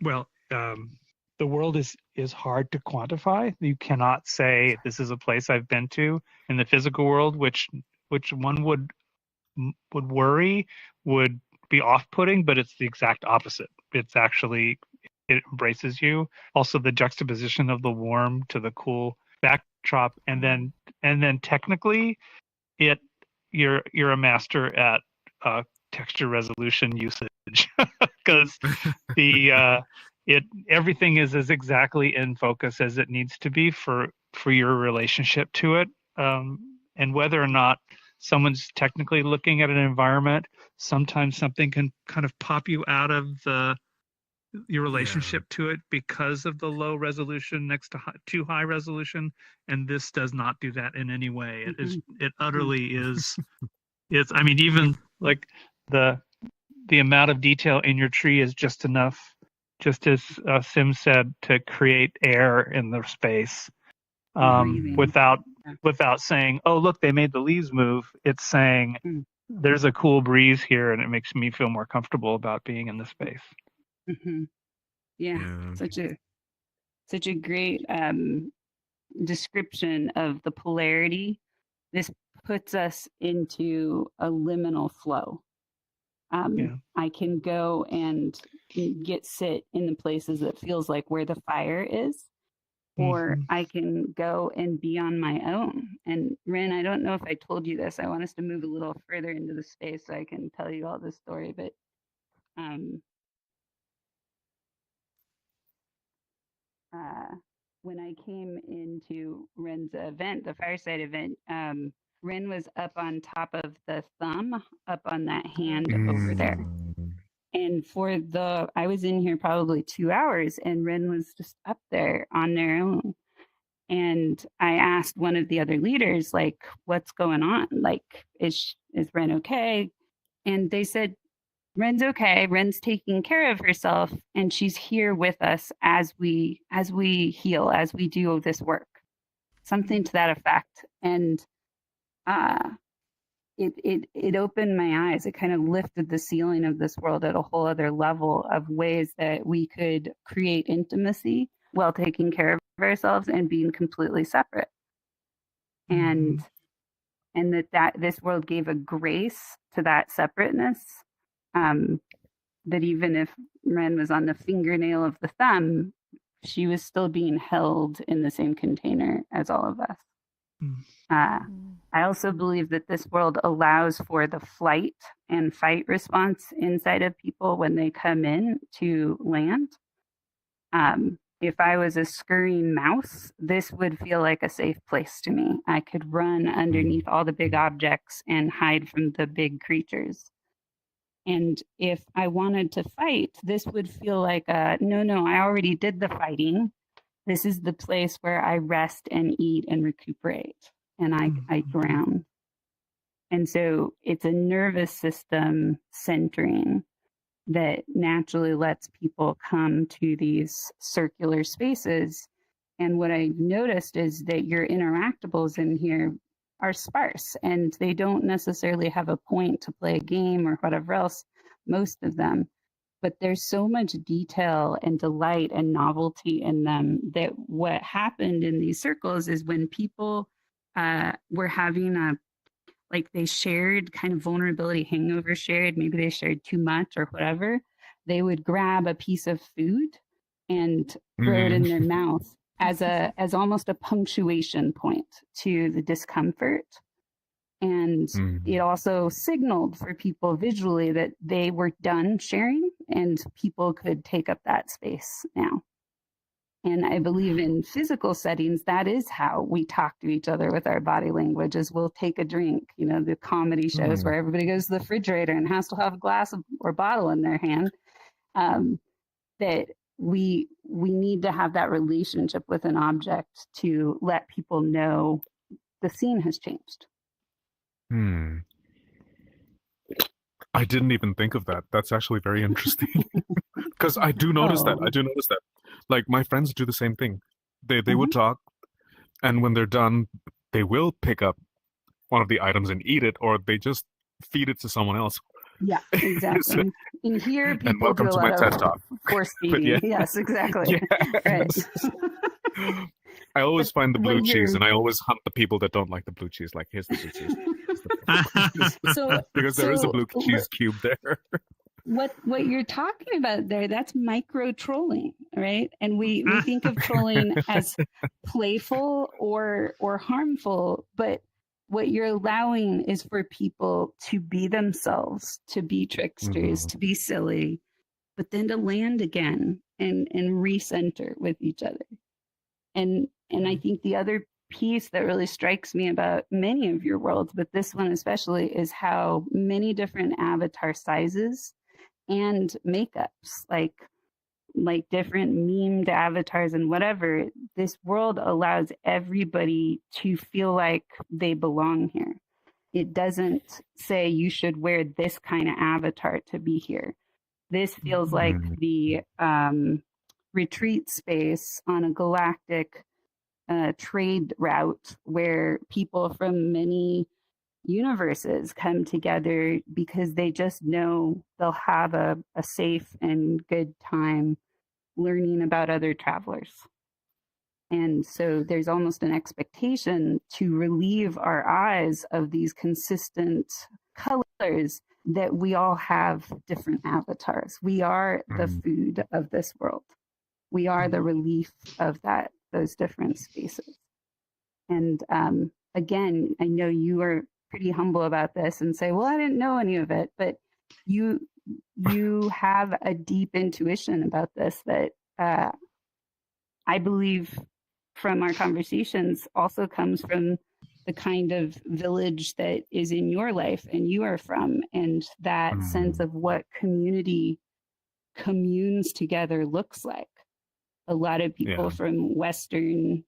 Well, the world is hard to quantify. You cannot say this is a place I've been to in the physical world, which one would worry would be off-putting, but it's the exact opposite. It's actually, it embraces you. Also, the juxtaposition of the warm to the cool backdrop, and then technically, you're a master at texture resolution usage because everything is as exactly in focus as it needs to be for your relationship to it, and whether or not someone's technically looking at an environment, sometimes something can kind of pop you out of your relationship to it because of the low resolution next to too high resolution, and this does not do that in any way. It utterly is. It's, I mean, even like the amount of detail in your tree is just enough, just as Sim said, to create air in the space, without saying, oh, look, they made the leaves move. It's saying there's a cool breeze here, and it makes me feel more comfortable about being in the space. Mm-hmm. Yeah, such a great description of the polarity. This puts us into a liminal flow. I can go and sit in the places that feels like where the fire is, or I can go and be on my own. And Ren, I don't know if I told you this. I want us to move a little further into the space so I can tell you all this story. But when I came into Ren's event, the Fireside event, Ren was up on top of the thumb, up on that hand over there. And I was in here probably 2 hours, and Ren was just up there on their own. And I asked one of the other leaders, like, what's going on? Like, is Ren okay? And they said, Ren's okay. Ren's taking care of herself, and she's here with us as we heal, as we do this work. Something to that effect. And it opened my eyes. It kind of lifted the ceiling of this world at a whole other level of ways that we could create intimacy while taking care of ourselves and being completely separate. And that this world gave a grace to that separateness. That even if Ren was on the fingernail of the thumb, she was still being held in the same container as all of us. I also believe that this world allows for the flight and fight response inside of people when they come in to land. If I was a scurrying mouse, this would feel like a safe place to me. I could run underneath all the big objects and hide from the big creatures. And if I wanted to fight, this would feel like no, I already did the fighting. This is the place where I rest and eat and recuperate, and I ground. And so it's a nervous system centering that naturally lets people come to these circular spaces. And what I've noticed is that your interactables in here are sparse, and they don't necessarily have a point to play a game or whatever else, most of them. But there's so much detail and delight and novelty in them that what happened in these circles is when people were having they shared kind of vulnerability, hangover shared, maybe they shared too much or whatever, they would grab a piece of food and throw it in their mouth as almost a punctuation point to the discomfort. And it also signaled for people visually that they were done sharing and people could take up that space now. And I believe in physical settings, that is how we talk to each other with our body language, is we'll take a drink, the comedy shows where everybody goes to the refrigerator and has to have a glass or bottle in their hand. That we need to have that relationship with an object to let people know the scene has changed. I didn't even think of that. That's actually very interesting. Because I do notice that. Like, my friends do the same thing. They would talk, and when they're done, they will pick up one of the items and eat it, or they just feed it to someone else. Yeah, exactly. So, and here people and welcome do a to my lot TED of Talk. force feeding. Yeah. Yes, exactly. Yes. Right. I always find the blue cheese, and I always hunt the people that don't like the blue cheese. Like, here's the blue cheese. Because there is a blue cheese cube there. What you're talking about there, that's micro trolling, right? And we think of trolling as playful or harmful, but what you're allowing is for people to be themselves, to be tricksters, to be silly, but then to land again and recenter with each other. And I think the other piece that really strikes me about many of your worlds, but this one especially, is how many different avatar sizes and makeups, like different memed avatars and whatever, this world allows everybody to feel like they belong here. It doesn't say you should wear this kind of avatar to be here. This feels like the retreat space on a galactic trade route where people from many universes come together because they just know they'll have a safe and good time learning about other travelers. And so there's almost an expectation to relieve our eyes of these consistent colors, that we all have different avatars. We are the food of this world. We are the relief of those different spaces. And again, I know you are pretty humble about this and say, well, I didn't know any of it, but you have a deep intuition about this that I believe from our conversations also comes from the kind of village that is in your life and you are from, and that sense of what community communes together looks like. A lot of people from Western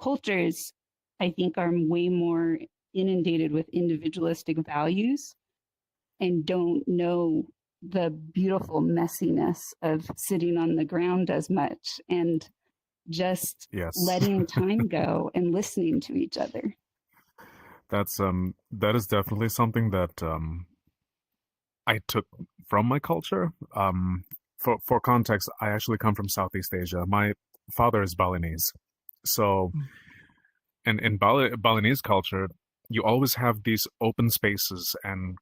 cultures, I think, are way more inundated with individualistic values and don't know the beautiful messiness of sitting on the ground as much and just letting time go and listening to each other. That is definitely something that I took from my culture. For context, I actually come from Southeast Asia. My father is Balinese. So in Balinese culture, you always have these open spaces, and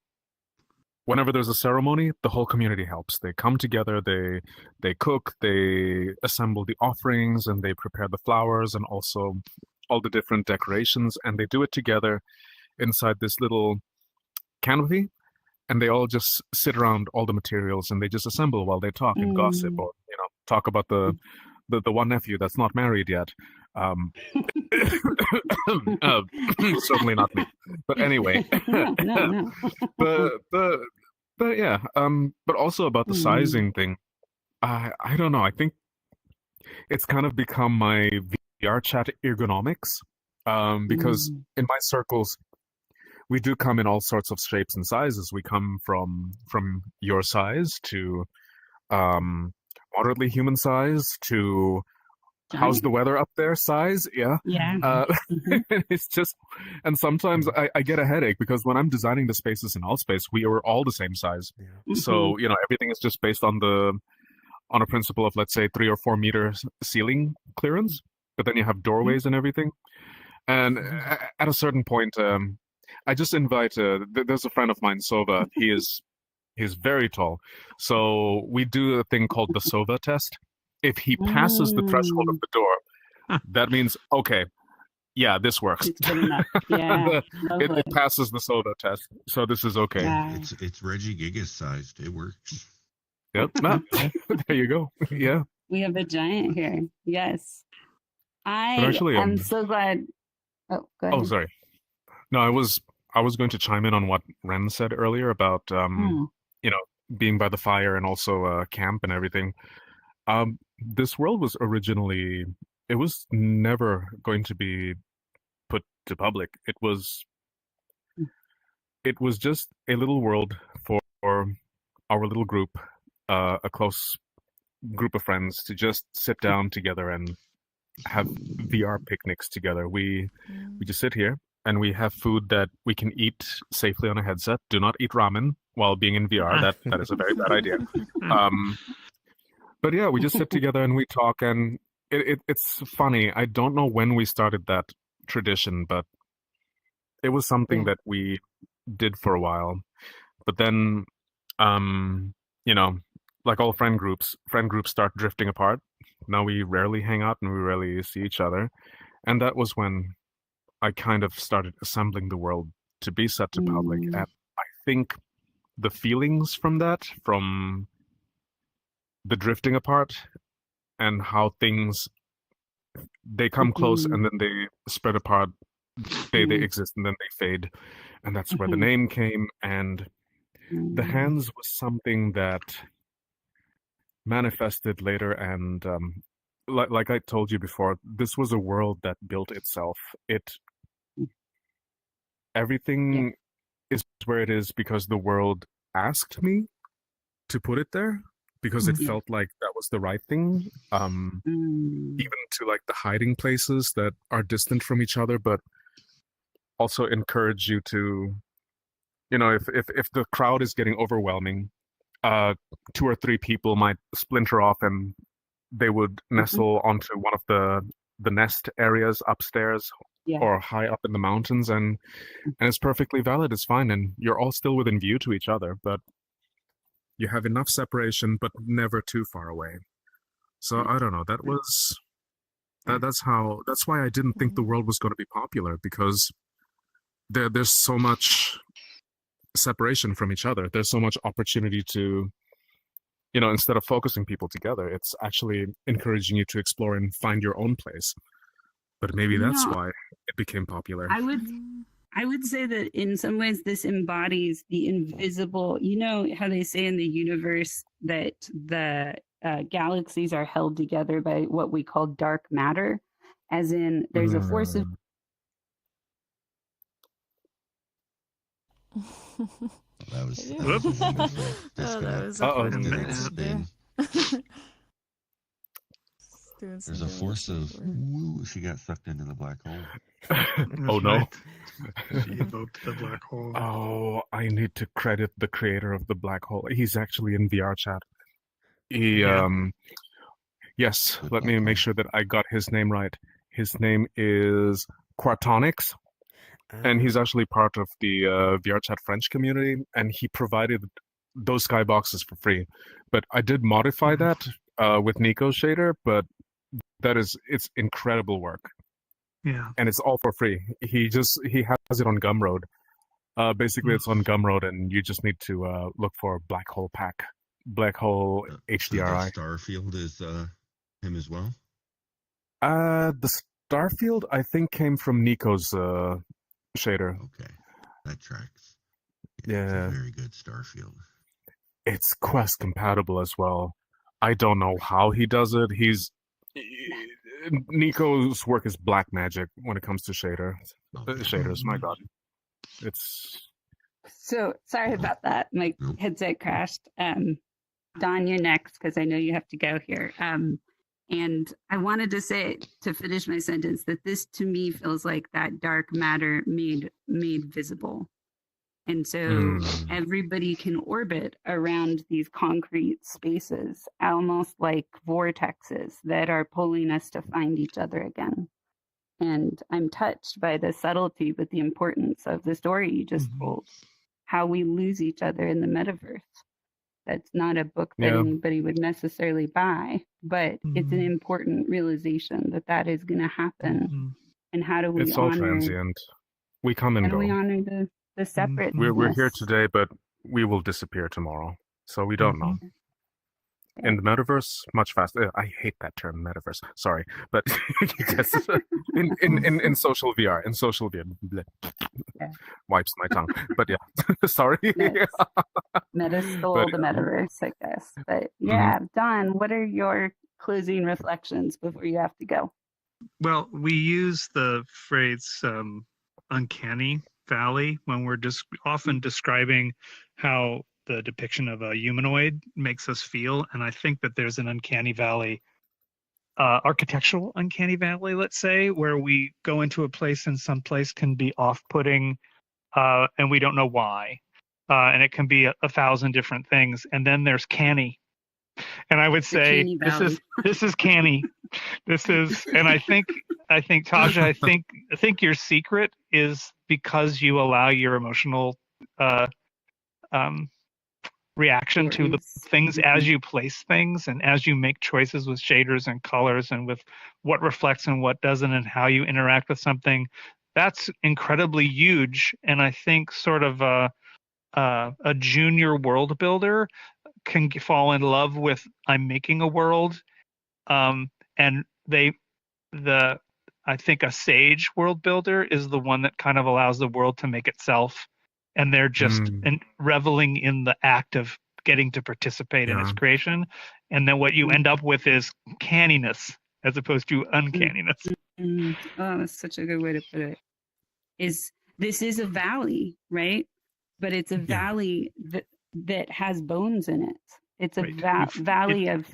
whenever there's a ceremony, the whole community helps. They come together, they cook, they assemble the offerings, and they prepare the flowers and also all the different decorations, and they do it together inside this little canopy, and they all just sit around all the materials and they just assemble while they talk and gossip, or talk about the one nephew that's not married yet. Certainly not me. But anyway. No. But yeah, but also about the sizing thing. I don't know. I think it's kind of become my VR chat ergonomics, because in my circles, we do come in all sorts of shapes and sizes. We come from your size to moderately human size to how's the weather up there size. It's just, and sometimes I get a headache because when I'm designing the spaces in Allspace, we are all the same size. So everything is just based on a principle of, let's say, 3 or 4 meters ceiling clearance, but then you have doorways and everything. And at a certain point, I just invite there's a friend of mine, Sova. He's very tall, so we do a thing called the Sova test. If he passes the threshold of the door, that means, okay, yeah, this works. It's good enough. Yeah, it passes the Sova test, so this is okay. It's Reggie Gigas sized. It works. Yep. There you go. Yeah. We have a giant here. Yes. But I actually, am so glad. Oh, go ahead. oh, sorry. No, I was going to chime in on what Ren said earlier about being by the fire and also camp and everything. This world was originally, it was never going to be put to public. It was just a little world for our little group, a close group of friends to just sit down together and have VR picnics together. We just sit here and we have food that we can eat safely on a headset. Do not eat ramen while being in VR. That is a very bad idea. But yeah, we just sit together and we talk, and it's funny. I don't know when we started that tradition, but it was something that we did for a while. But then, like all friend groups start drifting apart. Now we rarely hang out and we rarely see each other. And that was when I kind of started assembling the world to be set to public. And I think the feelings from that, from the drifting apart and how things, they come close and then they spread apart. They exist and then they fade. And that's where the name came. And the hands was something that manifested later, and like I told you before, this was a world that built itself. Everything is where it is because the world asked me to put it there, because it felt like that was the right thing. Even to like the hiding places that are distant from each other, but also encourage you to, if the crowd is getting overwhelming, 2 or 3 people might splinter off and they would nestle onto one of the nest areas upstairs or high up in the mountains, and it's perfectly valid. It's fine, and you're all still within view to each other, but you have enough separation, but never too far away. So I don't know. That's why I didn't think the world was going to be popular, because there's so much separation from each other. There's so much opportunity to, instead of focusing people together, it's actually encouraging you to explore and find your own place. But maybe that's why it became popular. I would say that in some ways this embodies the invisible. You know how they say in the universe that the galaxies are held together by what we call dark matter, as in there's a force of That was There's a force of she got sucked into the black hole. Oh no. She evoked the black hole. Oh, I need to credit the creator of the black hole. He's actually in VR chat. Yes, let me make sure that I got his name right. His name is Quartonics. And he's actually part of the VR chat French community, and he provided those skyboxes for free. But I did modify that with Nico's shader, but it's incredible work. Yeah. And it's all for free. He has it on Gumroad. Basically, it's on Gumroad, and you just need to look for Black Hole Pack, Black Hole HDRI. So Starfield is him as well? The Starfield, I think, came from Nico's shader. Okay, that tracks. Yeah. It's a very good Starfield. It's Quest compatible as well. I don't know how he does it. Nico's work is black magic when it comes to shaders. My God, it's so sorry about that. My headset crashed. Don, you're next because I know you have to go here. And I wanted to say, to finish my sentence, that this to me feels like that dark matter made visible. And so everybody can orbit around these concrete spaces, almost like vortexes that are pulling us to find each other again. And I'm touched by the subtlety, but the importance of the story you just told, how we lose each other in the metaverse. That's not a book that anybody would necessarily buy, but it's an important realization that is going to happen. And how do we It's all transient. We come and go. How do we honor the separate? We're here today, but we will disappear tomorrow. So we don't know. In the metaverse, much faster. I hate that term, metaverse. Sorry, but yes, in social VR, bleh, wipes my tongue. But yeah, sorry. Meta stole the metaverse, I guess. But yeah, Don, what are your closing reflections before you have to go? Well, we use the phrase uncanny valley when we're just often describing how the depiction of a humanoid makes us feel. And I think that there's an uncanny valley, architectural uncanny valley, let's say, where we go into a place and some place can be off-putting and we don't know why. And it can be a thousand different things. And then there's canny. And I would say this is canny. This is, and I think Taja, I think your secret is because you allow your emotional reaction to the things as you place things and as you make choices with shaders and colors and with what reflects and what doesn't and how you interact with something. That's incredibly huge. And I think sort of a junior world builder can fall in love with I'm making a world, and I think a sage world builder is the one that kind of allows the world to make itself, and they're just reveling in the act of getting to participate in its creation, and then what you end up with is canniness as opposed to uncanniness. Oh, that's such a good way to put it. This is a valley, right? But it's a valley that has bones in it. It's a valley of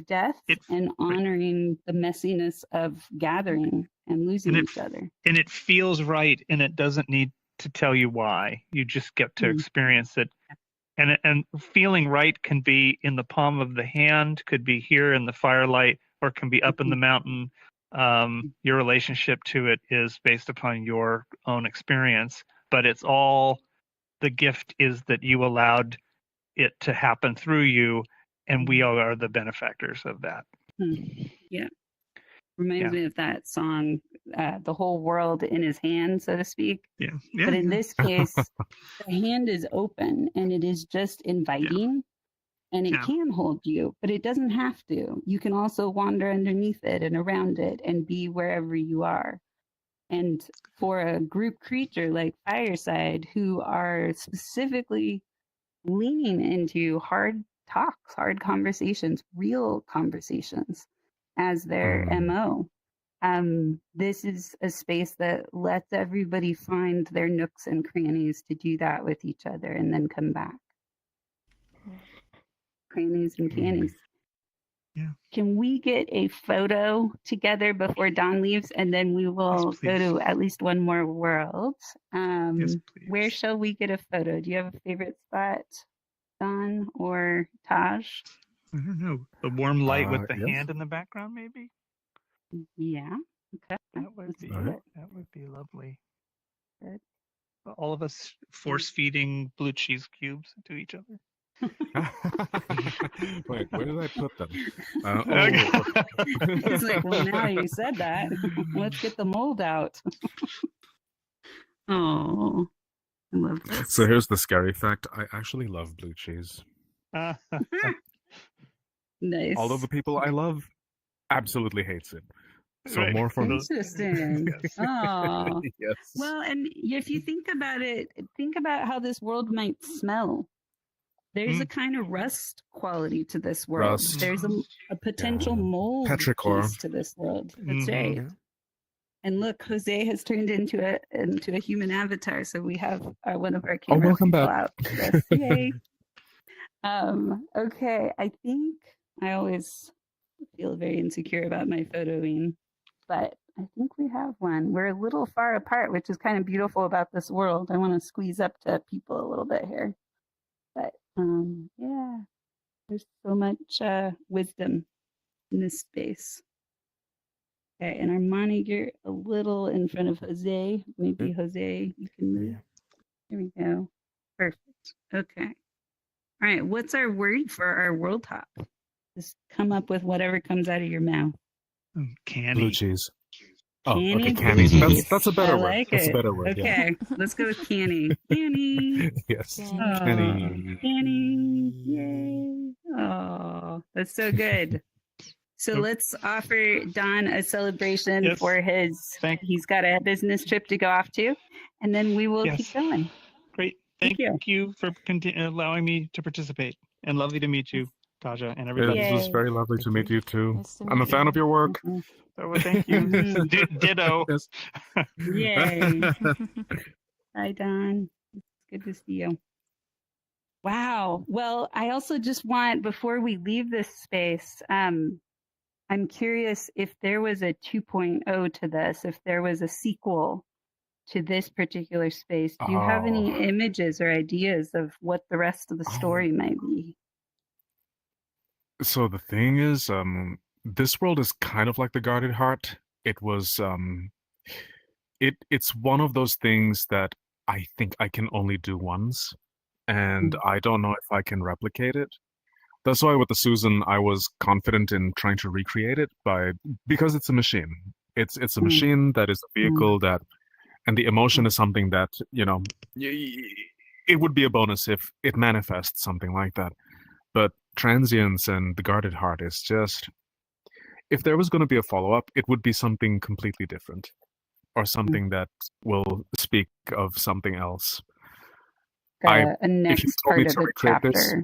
death and honoring the messiness of gathering and losing each other. And it feels right, and it doesn't need to tell you why. You just get to experience it. And feeling right can be in the palm of the hand, could be here in the firelight, or can be up in the mountain. Your relationship to it is based upon your own experience, but it's all, the gift is that you allowed it to happen through you, and we all are the benefactors of that. Yeah. Reminds me of that song, The Whole World in His Hand, so to speak. Yeah. But in this case, the hand is open and it is just inviting, and it can hold you, but it doesn't have to. You can also wander underneath it and around it and be wherever you are. And for a group creature like Fireside, who are specifically leaning into hard talks, hard conversations, real conversations as their MO, this is a space that lets everybody find their nooks and crannies to do that with each other and then come back. Crannies and cannies. Yeah. Can we get a photo together before Don leaves, and then we will go to at least one more world? Yes, where shall we get a photo? Do you have a favorite spot, Don or Taj? I don't know. The warm light with the hand in the background, maybe? Yeah. Okay. That would be lovely. Good. All of us force feeding blue cheese cubes to each other. Wait, where did I put them? It's like, well, now you said that. Let's get the mold out. Oh, I love this. So here's the scary fact. I actually love blue cheese. Nice. Although the people I love absolutely hates it. So more for those. Interesting. Oh. Yes. Well, and if you think about it, think about how this world might smell. There's a kind of rust quality to this world. Rust. There's a potential mold piece to this world. That's right. Yeah. And look, Jose has turned into a human avatar. So we have one of our camera welcome people back. out. Yes. Yay. Okay. I think I always feel very insecure about my photoing, but I think we have one. We're a little far apart, which is kind of beautiful about this world. I want to squeeze up to people a little bit here. But yeah, there's so much wisdom in this space. Okay, and Armani, you're a little in front of Jose. Maybe Jose, you can move. There we go. Perfect. Okay. All right, what's our word for our world top? Just come up with whatever comes out of your mouth. Canny. Blue cheese. Oh, Canny? okay, canny. That's a better word. Like That's it. a better word. Okay, let's go with canny. Canny. Yes. Oh, Canny. canny. Yay. Oh, that's so good. So let's offer Don a celebration for his, he's got a business trip to go off to, and then we will keep going. Great. Thank you for allowing me to participate, and lovely to meet you, Taja, and everybody. It was very lovely to meet you too. I'm a fan of your work. Oh, well, thank you. Ditto. Yes. Yay. Hi, Don. It's good to see you. Wow. Well, I also just want, before we leave this space, I'm curious if there was a 2.0 to this, if there was a sequel to this particular space. Do you have any images or ideas of what the rest of the story might be? So the thing is, this world is kind of like the Guarded Heart. It was, it's one of those things that I think I can only do once, and I don't know if I can replicate it. That's why with the Susan, I was confident in trying to recreate it because it's a machine. It's a machine that is a vehicle that, and the emotion is something that, you know, it would be a bonus if it manifests something like that. But Transience and the Guarded Heart is just, if there was going to be a follow-up, it would be something completely different, or something that will speak of something else. A next part of the chapter. This,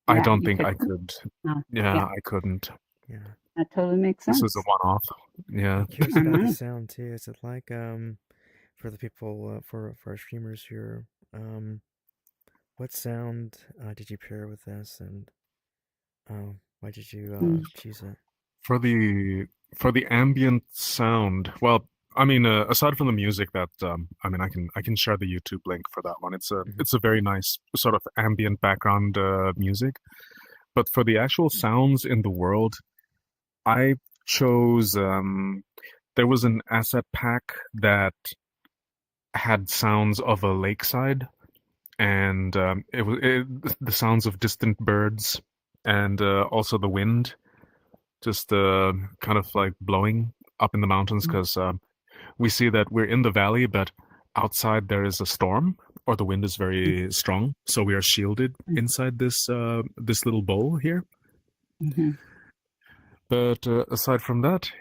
I don't think I could. I couldn't. Yeah, that totally makes sense. This is a one-off. Yeah. I'm curious about the sound too. Is it like for the people for our streamers here, what sound did you pair with this, and why did you choose it? For the ambient sound, well, I mean, aside from the music, that I mean, I can share the YouTube link for that one. It's a very nice sort of ambient background music. But for the actual sounds in the world, I chose. There was an asset pack that had sounds of a lakeside, and the sounds of distant birds, and also the wind, just kind of like blowing up in the mountains, because we see that we're in the valley, but outside there is a storm, or the wind is very strong, so we are shielded inside this this little bowl here. But aside from that,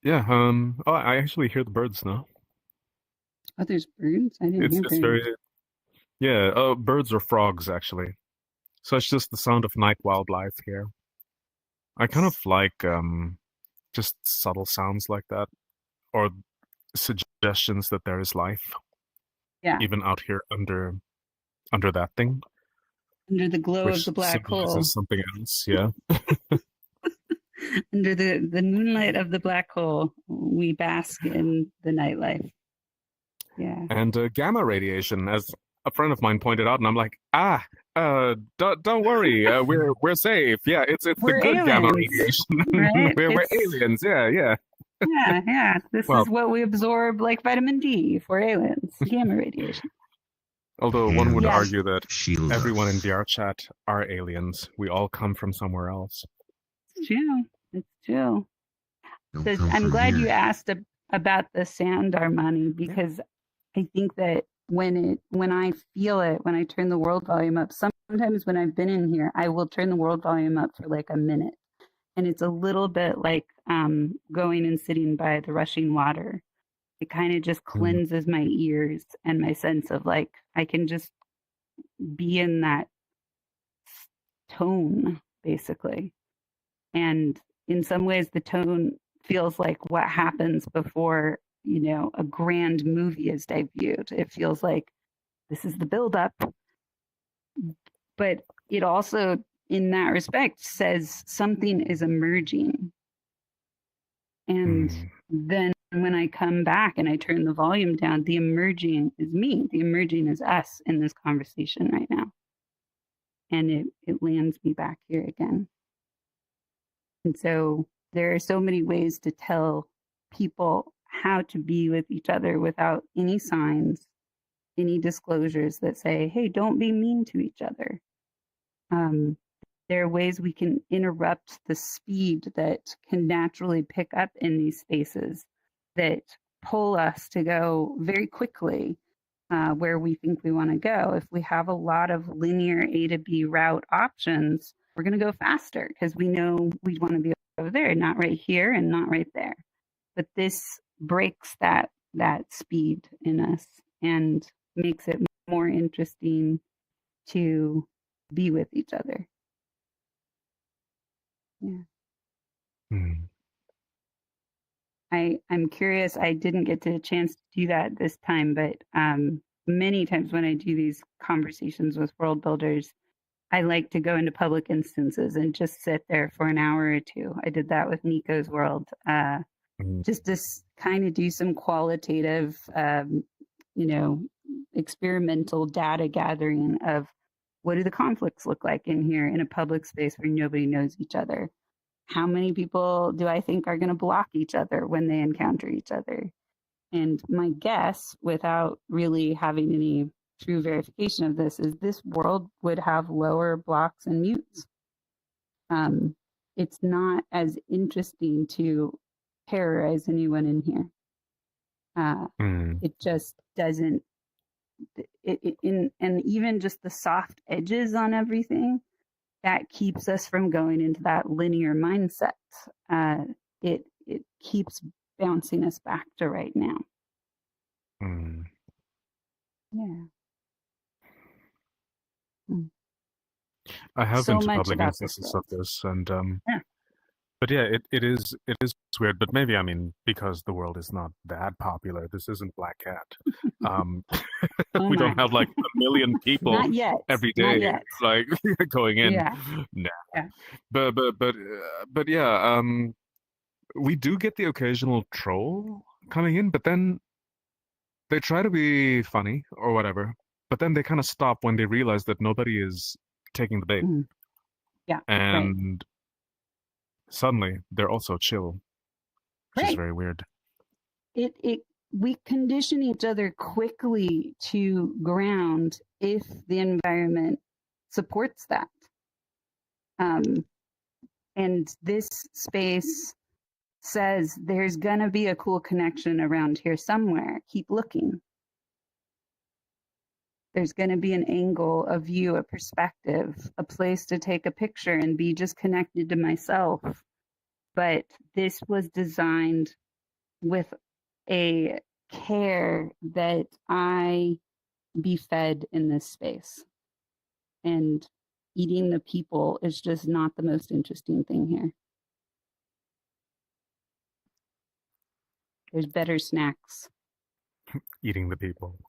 yeah, I actually hear the birds now. Oh, there's birds? I didn't hear It's birds. very, birds or frogs, actually. So it's just the sound of night wildlife here. I kind of like just subtle sounds like that, or suggestions that there is life. Yeah. Even out here under that thing. Under the glow of the black hole. Something else, yeah. Under the moonlight of the black hole, we bask in the nightlife. Yeah. And gamma radiation, as a friend of mine pointed out, and I'm like, don't worry, we're safe. Yeah, it's the good aliens, gamma radiation. Right? we're aliens. Yeah. Yeah. This is what we absorb, like vitamin D for aliens, gamma radiation. Although one would argue that everyone in VR chat are aliens. We all come from somewhere else. It's true. So I'm glad you asked about the sound, Armani, because I think that when I feel it, when I turn the world volume up, sometimes when I've been in here, I will turn the world volume up for like a minute. And it's a little bit like going and sitting by the rushing water. It kind of just cleanses my ears and my sense of like, I can just be in that tone, basically. And in some ways, the tone feels like what happens before, you know, a grand movie is debuted. It feels like this is the buildup. But it also, in that respect, says something is emerging. And then when I come back and I turn the volume down, the emerging is me. The emerging is us in this conversation right now. And it lands me back here again. And so there are so many ways to tell people how to be with each other without any signs, any disclosures that say, hey, don't be mean to each other. There are ways we can interrupt the speed that can naturally pick up in these spaces that pull us to go very quickly where we think we want to go. If we have a lot of linear A to B route options, we're going to go faster because we know we want to be over there, not right here and not right there. But this breaks that speed in us and makes it more interesting to be with each other. Yeah. I'm curious. I didn't get to a chance to do that this time, but many times when I do these conversations with world builders, I like to go into public instances and just sit there for an hour or two. I did that with Nico's world, just to kind of do some qualitative, experimental data gathering of what do the conflicts look like in here in a public space where nobody knows each other. How many people do I think are going to block each other when they encounter each other? And my guess, without really having any true verification of this, is this world would have lower blocks and mutes. It's not as interesting to terrorize anyone in here. It just doesn't. And even just the soft edges on everything, that keeps us from going into that linear mindset. It keeps bouncing us back to right now. Yeah. I have So been to much public about this instances of world. this, and Yeah. but yeah, it is weird. But maybe, I mean, because the world is not that popular. This isn't Black Cat. Oh We my. don't have like 1 million people Not yet. every Not day, yet. like going in. Yeah. Nah. Yeah. But yeah, we do get the occasional troll coming in, but then they try to be funny or whatever. But then they kind of stop when they realize that nobody is taking the bait. Yeah. And suddenly they're also chill, which is very weird. We condition each other quickly to ground if the environment supports that. And this space says there's going to be a cool connection around here somewhere. Keep looking. There's going to be an angle, a view, a perspective, a place to take a picture and be just connected to myself. But this was designed with a care that I be fed in this space. And eating the people is just not the most interesting thing here. There's better snacks. Eating the people.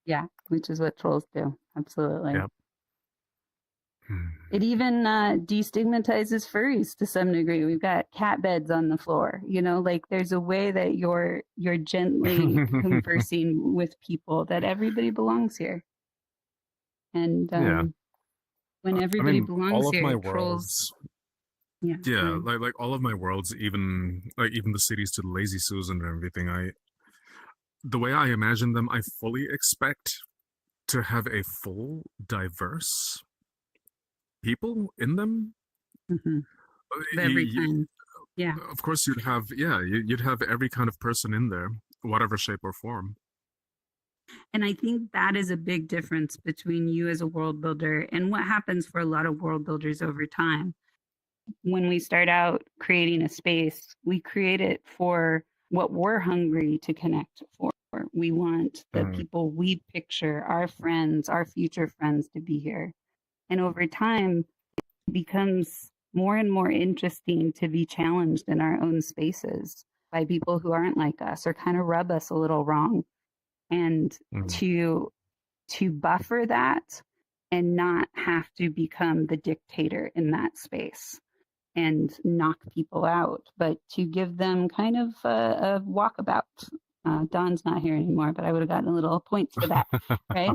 Yeah, which is what trolls do. Absolutely. Yep. It even destigmatizes furries to some degree. We've got cat beds on the floor. Like there's a way that you're gently conversing with people that everybody belongs here. And when everybody belongs all of here, my trolls. worlds, like all of my worlds, even the cities to the Lazy Susan and everything, the way I imagine them, I fully expect to have a full, diverse people in them. Every kind. Yeah. Of course, you'd have every kind of person in there, whatever shape or form. And I think that is a big difference between you as a world builder and what happens for a lot of world builders over time. When we start out creating a space, we create it for what we're hungry to connect for. We want the people we picture, our friends, our future friends, to be here. And over time, it becomes more and more interesting to be challenged in our own spaces by people who aren't like us or kind of rub us a little wrong. And to buffer that and not have to become the dictator in that space and knock people out, but to give them kind of a walkabout. Dawn's not here anymore, but I would have gotten a little points for that, right?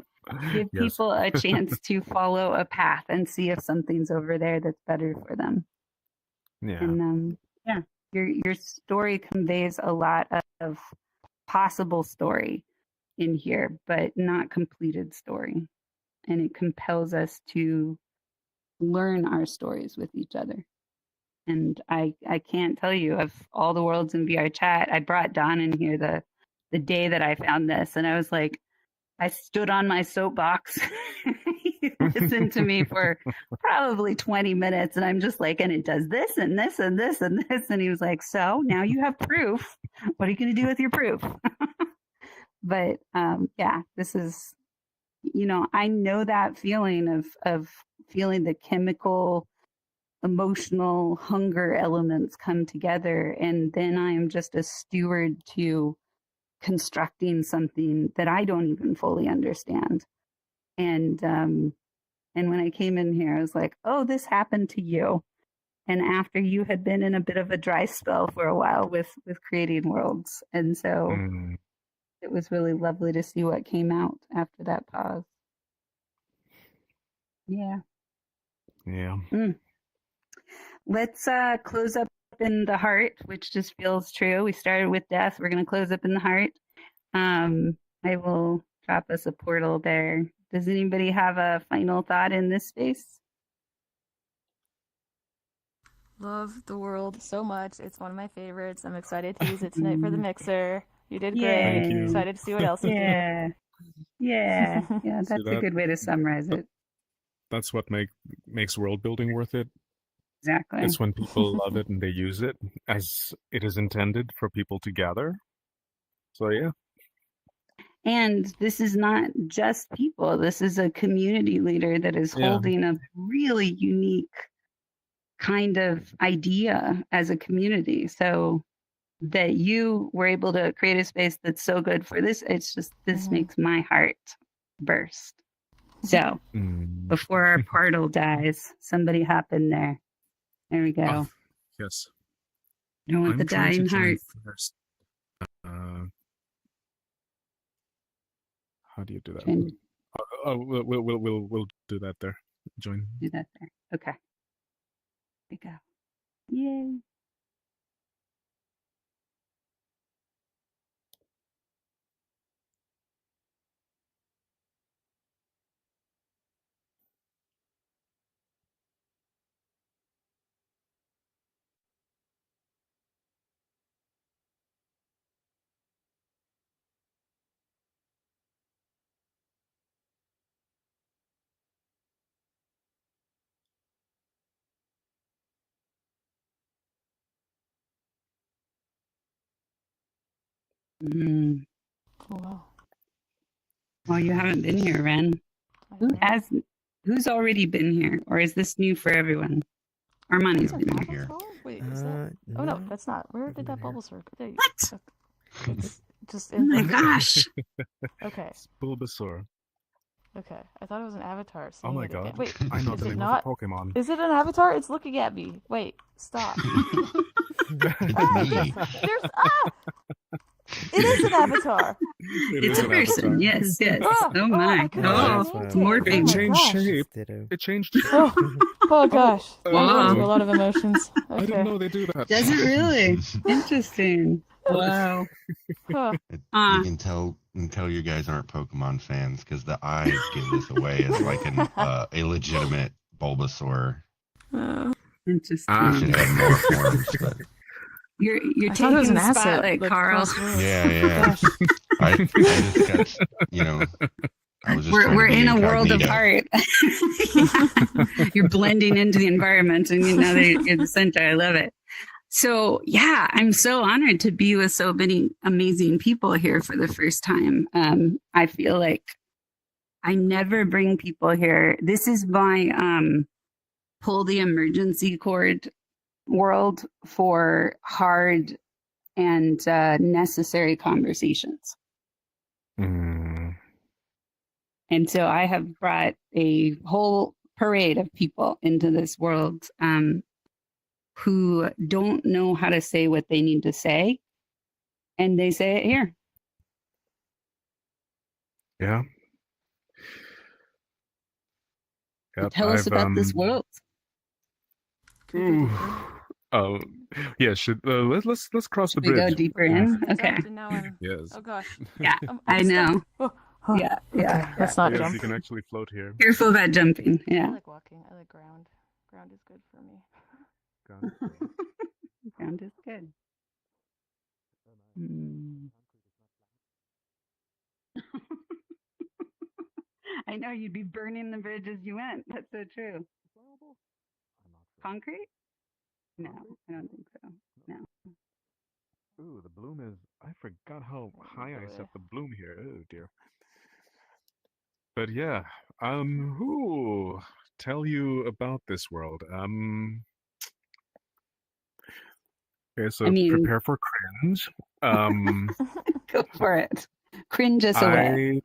Give people a chance to follow a path and see if something's over there that's better for them. Yeah. And your story conveys a lot of possible story in here, but not completed story. And it compels us to learn our stories with each other. And I can't tell you, of all the worlds in VR chat, I brought Dawn in here the day that I found this, and I was like, I stood on my soapbox listen to me for probably 20 minutes. And I'm just like, and it does this and this and this and this. And he was like, so now you have proof. What are you going to do with your proof? But yeah, this is, I know that feeling of feeling the chemical, emotional hunger elements come together. And then I am just a steward to constructing something that I don't even fully understand. And when I came in here, I was like, oh, this happened to you. And after you had been in a bit of a dry spell for a while with creating worlds. And so it was really lovely to see what came out after that pause. Yeah. Yeah. Let's close up in the heart, which just feels true. We started with death. We're going to close up in the heart. I will drop us a portal there. Does anybody have a final thought in this space? Love the world so much. It's one of my favorites. I'm excited to use it tonight for the mixer. You did great. Thank you. Excited to see what else you do. Yeah. That's a good way to summarize it. That's what makes world building worth it. Exactly. It's when people love it and they use it as it is intended for people to gather. So yeah. And this is not just people. This is a community leader that is holding a really unique kind of idea as a community. So that you were able to create a space that's so good for this, it's just, this makes my heart burst. So before our portal dies, somebody hop in there. There we go. Oh, yes. I don't want the dying heart. How do you do that? We'll do that there. Join. Do that there. Okay. There we go. Yay. Oh, wow. Well, you haven't been here, Ren. Who's already been here? Or is this new for everyone? Armani's been here. Wait, is that? No. Oh, no, that's not. Where did that bubble circle? What? It's just Oh my gosh. Okay. Bulbasaur. Okay. I thought it was an avatar. Oh my god. Wait, I know is the it name not? of the Pokemon. Is it an avatar? It's looking at me. Wait, stop. Me. It is an avatar. It's a person. Yes. Oh my. It's morphing. It changed gosh. shape. Ditto. It changed shape. Oh gosh. Wow. A lot of emotions. Okay. I didn't know they do that. Does it really? Interesting. Wow. Huh. You can tell you guys aren't Pokemon fans because the eyes give this away as like an illegitimate Bulbasaur. Interesting. You should have more forms. But... You're I thought it was taking an the asset, spotlight, like, Carl. Yeah. I just got, I was just We're in a world of incognito. art. You're blending into the environment, and now that you're the center. I love it. So yeah, I'm so honored to be with so many amazing people here for the first time. I feel like I never bring people here. This is my pull the emergency cord world for hard and necessary conversations. And so I have brought a whole parade of people into this world who don't know how to say what they need to say, and they say it here. Yeah. Yep, Tell us about this world. Oh, yeah. Let's cross the Should we bridge. go deeper in? Okay. Yes. Oh gosh. Yeah, I know. Yeah. Okay, let's not Yes, jump. you can actually float here. Careful about jumping. I Yeah. like walking. I like ground. Ground is good for me. Ground is good. I I know you'd be burning the bridge as you went. That's so true. Concrete? No, I don't think so. No. Ooh, the bloom is. I forgot how high I set the bloom here. Oh dear. But yeah, who tell you about this world? Okay, so prepare for cringe. Go for it. Cringe us away.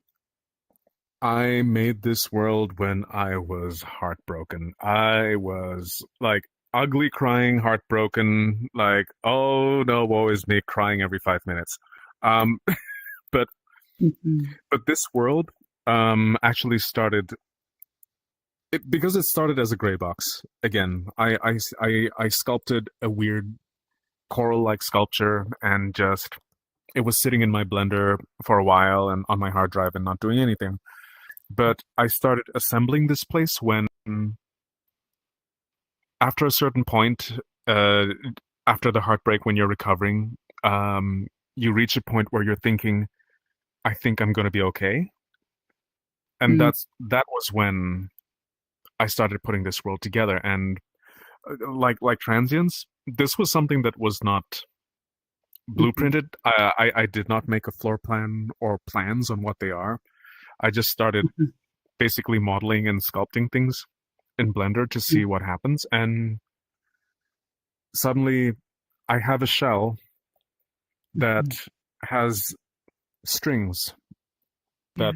I made this world when I was heartbroken. I was like ugly crying, heartbroken, like, oh no, woe is me, crying every 5 minutes. But this world actually started because it started as a gray box. Again, I sculpted a weird coral-like sculpture, and just it was sitting in my Blender for a while and on my hard drive and not doing anything. But I started assembling this place when, after a certain point, after the heartbreak, when you're recovering, you reach a point where you're thinking, I think I'm going to be okay. And that was when I started putting this world together. And like transients, this was something that was not blueprinted. I did not make a floor plan or plans on what they are. I just started basically modeling and sculpting things in Blender to see what happens. And suddenly I have a shell that has strings that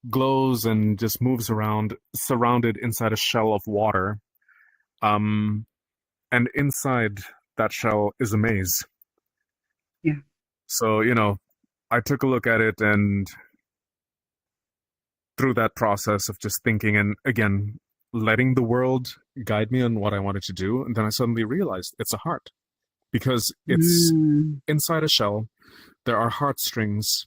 glows and just moves around, surrounded inside a shell of water. And inside that shell is a maze. Yeah. So, I took a look at it, and through that process of just thinking and, again, letting the world guide me on what I wanted to do, and then I suddenly realized it's a heart. Because it's inside a shell, there are heartstrings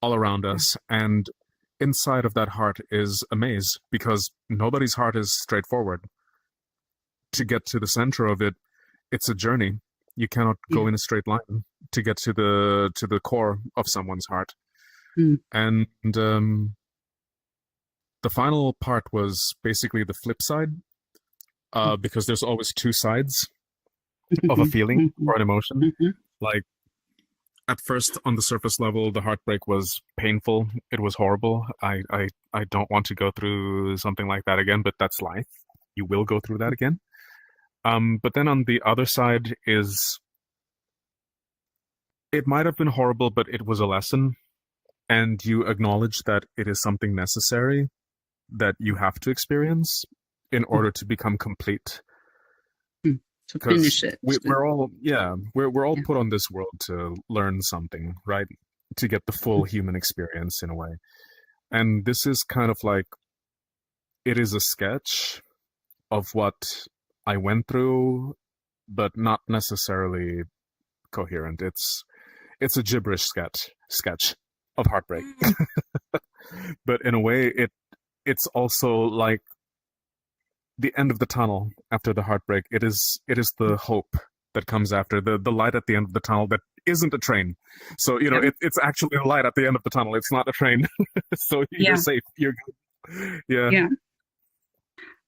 all around us, and inside of that heart is a maze, because nobody's heart is straightforward. To get to the center of it, it's a journey. You cannot go in a straight line to get to the core of someone's heart. And the final part was basically the flip side, because there's always two sides of a feeling or an emotion. Like, at first, on the surface level, the heartbreak was painful. It was horrible. I don't want to go through something like that again, but that's life. You will go through that again. But then on the other side is, it might have been horrible, but it was a lesson. And you acknowledge that it is something necessary that you have to experience in order to become complete. To finish it. We're all put on this world to learn something, right? To get the full human experience in a way. And this is kind of like, it is a sketch of what I went through, but not necessarily coherent. It's a gibberish sketch of heartbreak. But in a way, it's also like the end of the tunnel after the heartbreak. It is the hope that comes after, the light at the end of the tunnel that isn't a train. So, it's actually a light at the end of the tunnel. It's not a train. So you're safe. You're good. Yeah.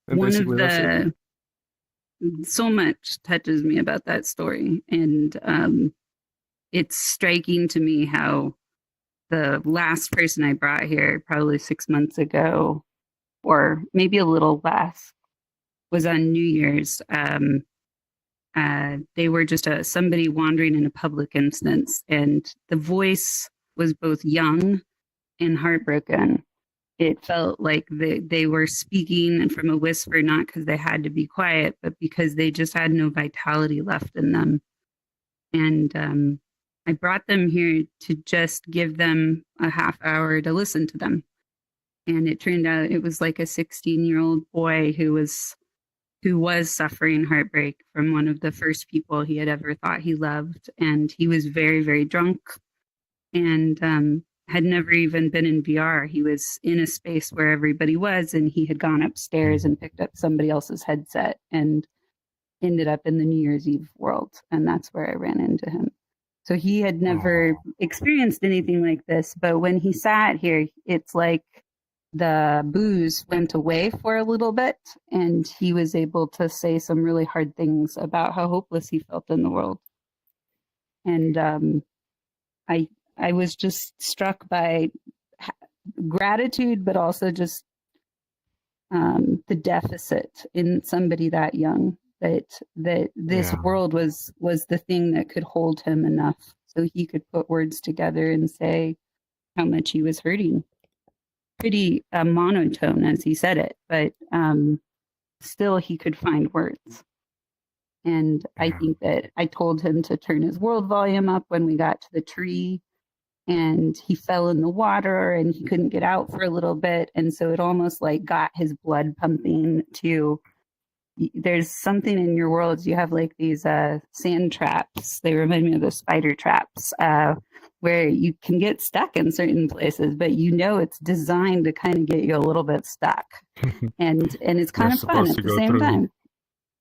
And one of the, so much touches me about that story. And it's striking to me how the last person I brought here, probably 6 months ago, or maybe a little less, was on New Year's. They were just somebody wandering in a public instance, and the voice was both young and heartbroken. It felt like they were speaking from a whisper, not because they had to be quiet, but because they just had no vitality left in them. And I brought them here to just give them a half hour to listen to them. And it turned out it was like a 16-year-old boy who was suffering heartbreak from one of the first people he had ever thought he loved. And he was very, very drunk and had never even been in VR. He was in a space where everybody was, and he had gone upstairs and picked up somebody else's headset and ended up in the New Year's Eve world. And that's where I ran into him. So he had never experienced anything like this. But when he sat here, it's like the booze went away for a little bit, and he was able to say some really hard things about how hopeless he felt in the world. And I was just struck by gratitude, but also just the deficit in somebody that young, that this world was the thing that could hold him enough so he could put words together and say how much he was hurting. Pretty monotone as he said it, but still he could find words. And I think that I told him to turn his world volume up when we got to the tree, and he fell in the water and he couldn't get out for a little bit. And so it almost like got his blood pumping to, there's something in your worlds. You have like these sand traps. They remind me of the spider traps where you can get stuck in certain places, but you know it's designed to kind of get you a little bit stuck. and it's kind of fun at the same time.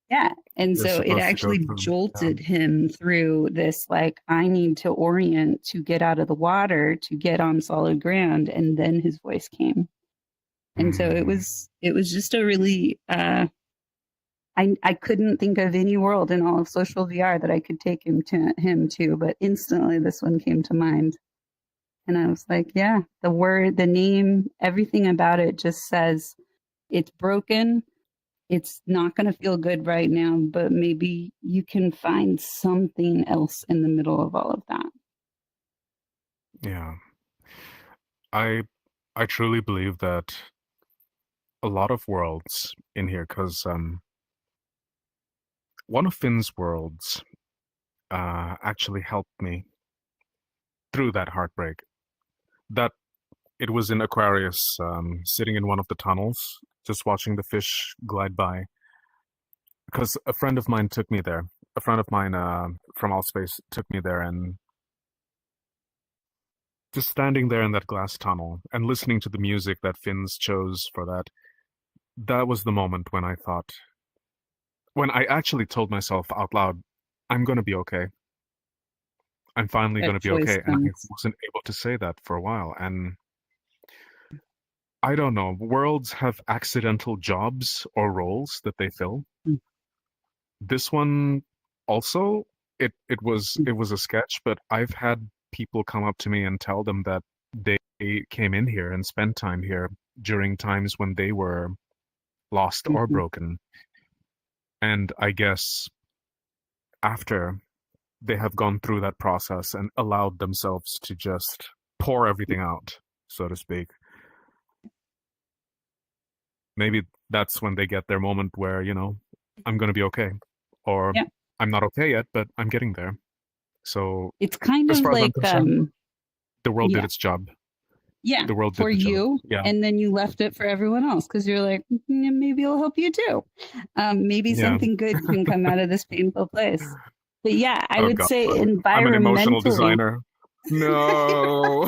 Yeah. And so it actually jolted him through this, like, I need to orient to get out of the water, to get on solid ground. And then his voice came. And so it was just a really, I couldn't think of any world in all of social VR that I could take him to, but instantly this one came to mind. And I was like, yeah, the word, the name, everything about it just says it's broken. It's not going to feel good right now, but maybe you can find something else in the middle of all of that. Yeah. I truly believe that a lot of worlds in here, because one of Finn's worlds actually helped me through that heartbreak. That it was in Aquarius, sitting in one of the tunnels, just watching the fish glide by. Because a friend of mine took me there. A friend of mine from outspace took me there, and just standing there in that glass tunnel and listening to the music that Finn's chose for that, that was the moment when I thought, when I actually told myself out loud, I'm going to be okay. I'm finally going to be okay. And I wasn't able to say that for a while. And I don't know, worlds have accidental jobs or roles that they fill. Mm. This one also, it was a sketch, but I've had people come up to me and tell them that they came in here and spent time here during times when they were lost or broken. And I guess after they have gone through that process and allowed themselves to just pour everything out, so to speak, maybe that's when they get their moment where, you know, I'm going to be okay. Or I'm not okay yet, but I'm getting there. So it's kind of like the world did its job. Yeah, the world did for you, and then you left it for everyone else because you're like, maybe it'll help you too. Maybe something good can come out of this painful place. But yeah, I would say environmentally. I'm an emotional designer. No.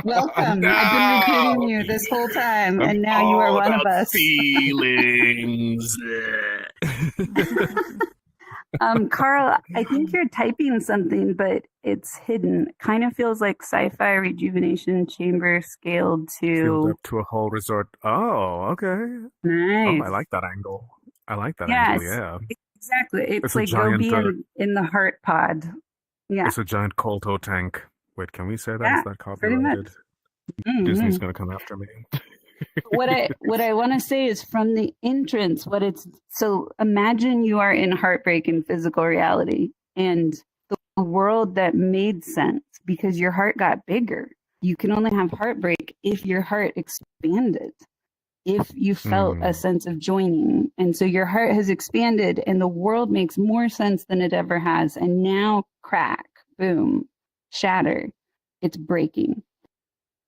Welcome. No. I've been recruiting you this whole time, and now you are one of us. Feelings. Carl, I think you're typing something, but it's hidden. It kind of feels like sci-fi rejuvenation chamber scaled to a whole resort. Oh, okay. Nice. Oh, I like that angle. Angle. Yeah. Exactly. It's like giant, go be in the heart pod. Yeah. It's a giant Colto tank. Wait, can we say that? Is that copyrighted? Disney's gonna come after me. What I want to say is from the entrance, so imagine you are in heartbreak in physical reality, and the world that made sense because your heart got bigger. You can only have heartbreak if your heart expanded, if you felt a sense of joining. And so your heart has expanded and the world makes more sense than it ever has. And now crack, boom, shatter, it's breaking.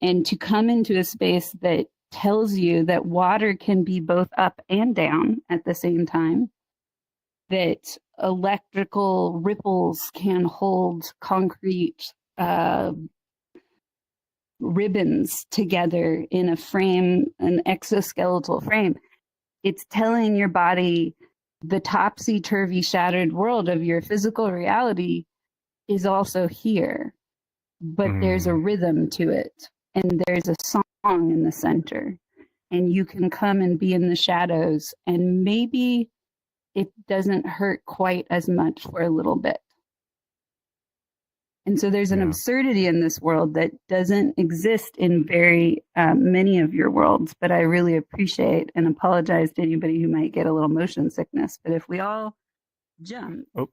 And to come into a space that tells you that water can be both up and down at the same time, that electrical ripples can hold concrete ribbons together in a frame, an exoskeletal frame. It's telling your body the topsy-turvy shattered world of your physical reality is also here, but there's a rhythm to it. and there's a song in the center, and you can come and be in the shadows, and maybe it doesn't hurt quite as much for a little bit. And so there's an absurdity in this world that doesn't exist in very many of your worlds, but I really appreciate and apologize to anybody who might get a little motion sickness. But if we all jump, you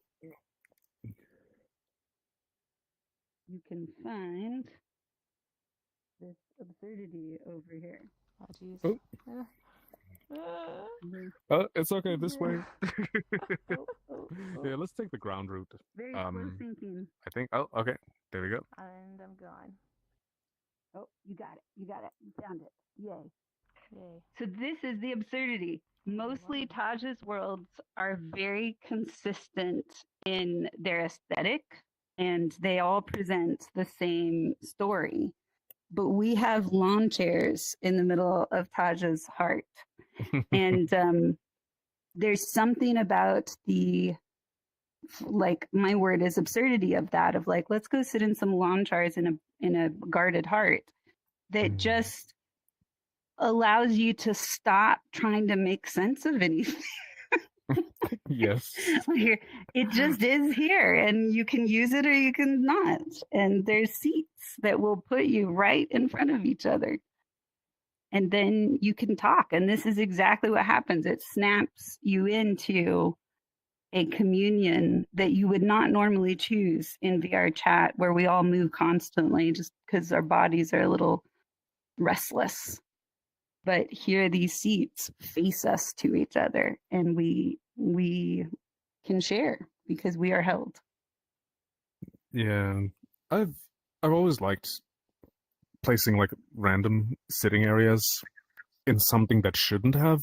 can find this absurdity over here. Oh, geez. It's okay this way. Yeah, let's take the ground route. Very slow thinking. I think. Oh, okay. There we go. And I'm gone. Oh, you got it. You got it. You found it. Yay. Yay. So this is the absurdity. Mostly Taja's worlds are very consistent in their aesthetic, and they all present the same story. But we have lawn chairs in the middle of Taja's heart. And there's something about the, like, my word is absurdity of that, of like, let's go sit in some lawn chairs in a guarded heart, that just allows you to stop trying to make sense of anything. Yes. It just is here, and you can use it or you can not. And there's seats that will put you right in front of each other. And then you can talk. And this is exactly what happens. It snaps you into a communion that you would not normally choose in VR chat, where we all move constantly just because our bodies are a little restless. But here these seats face us to each other, and we can share because we are held. Yeah. I've always liked placing like random sitting areas in something that shouldn't have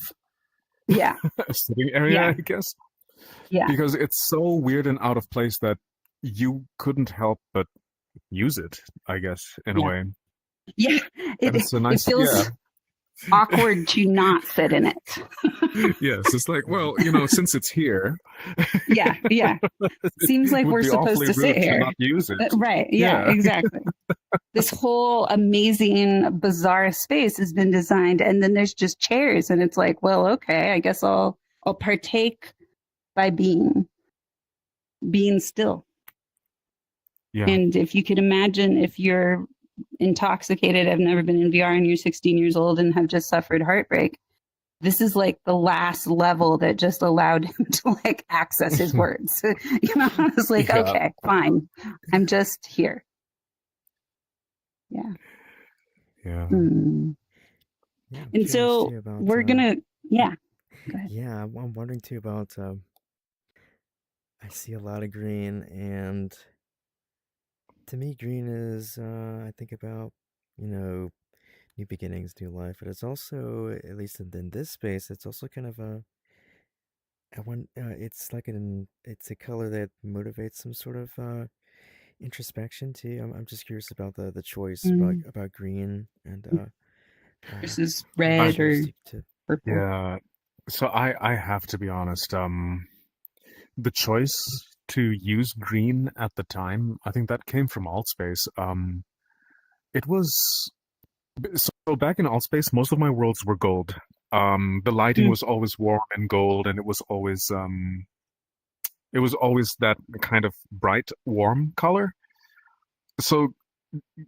a sitting area, I guess. Yeah. Because it's so weird and out of place that you couldn't help but use it, I guess, in a way. Yeah. It feels awkward to not sit in it. Yes, it's like, well, since it's here. Yeah. Seems like we're supposed to sit here. Not use it. Right. Yeah, exactly. This whole amazing, bizarre space has been designed, and then there's just chairs, and it's like, well, okay, I guess I'll partake by being still. Yeah. And if you could imagine, if you're intoxicated, I've never been in VR, and you're 16 years old and have just suffered heartbreak, this is like the last level that just allowed him to like access his words. I was like, okay, fine, I'm just here. Yeah. And so we're gonna go ahead. Yeah, I'm wondering too about I see a lot of green, and to me green is I think about new beginnings, new life, but it's also, at least in this space, it's also kind of it's like it's a color that motivates some sort of introspection too. I'm just curious about the choice about green and versus red or purple. Yeah. So I have to be honest. The choice to use green at the time, I think that came from Altspace. It was so back in Altspace, most of my worlds were gold. The lighting was always warm and gold, and it was always that kind of bright, warm color. So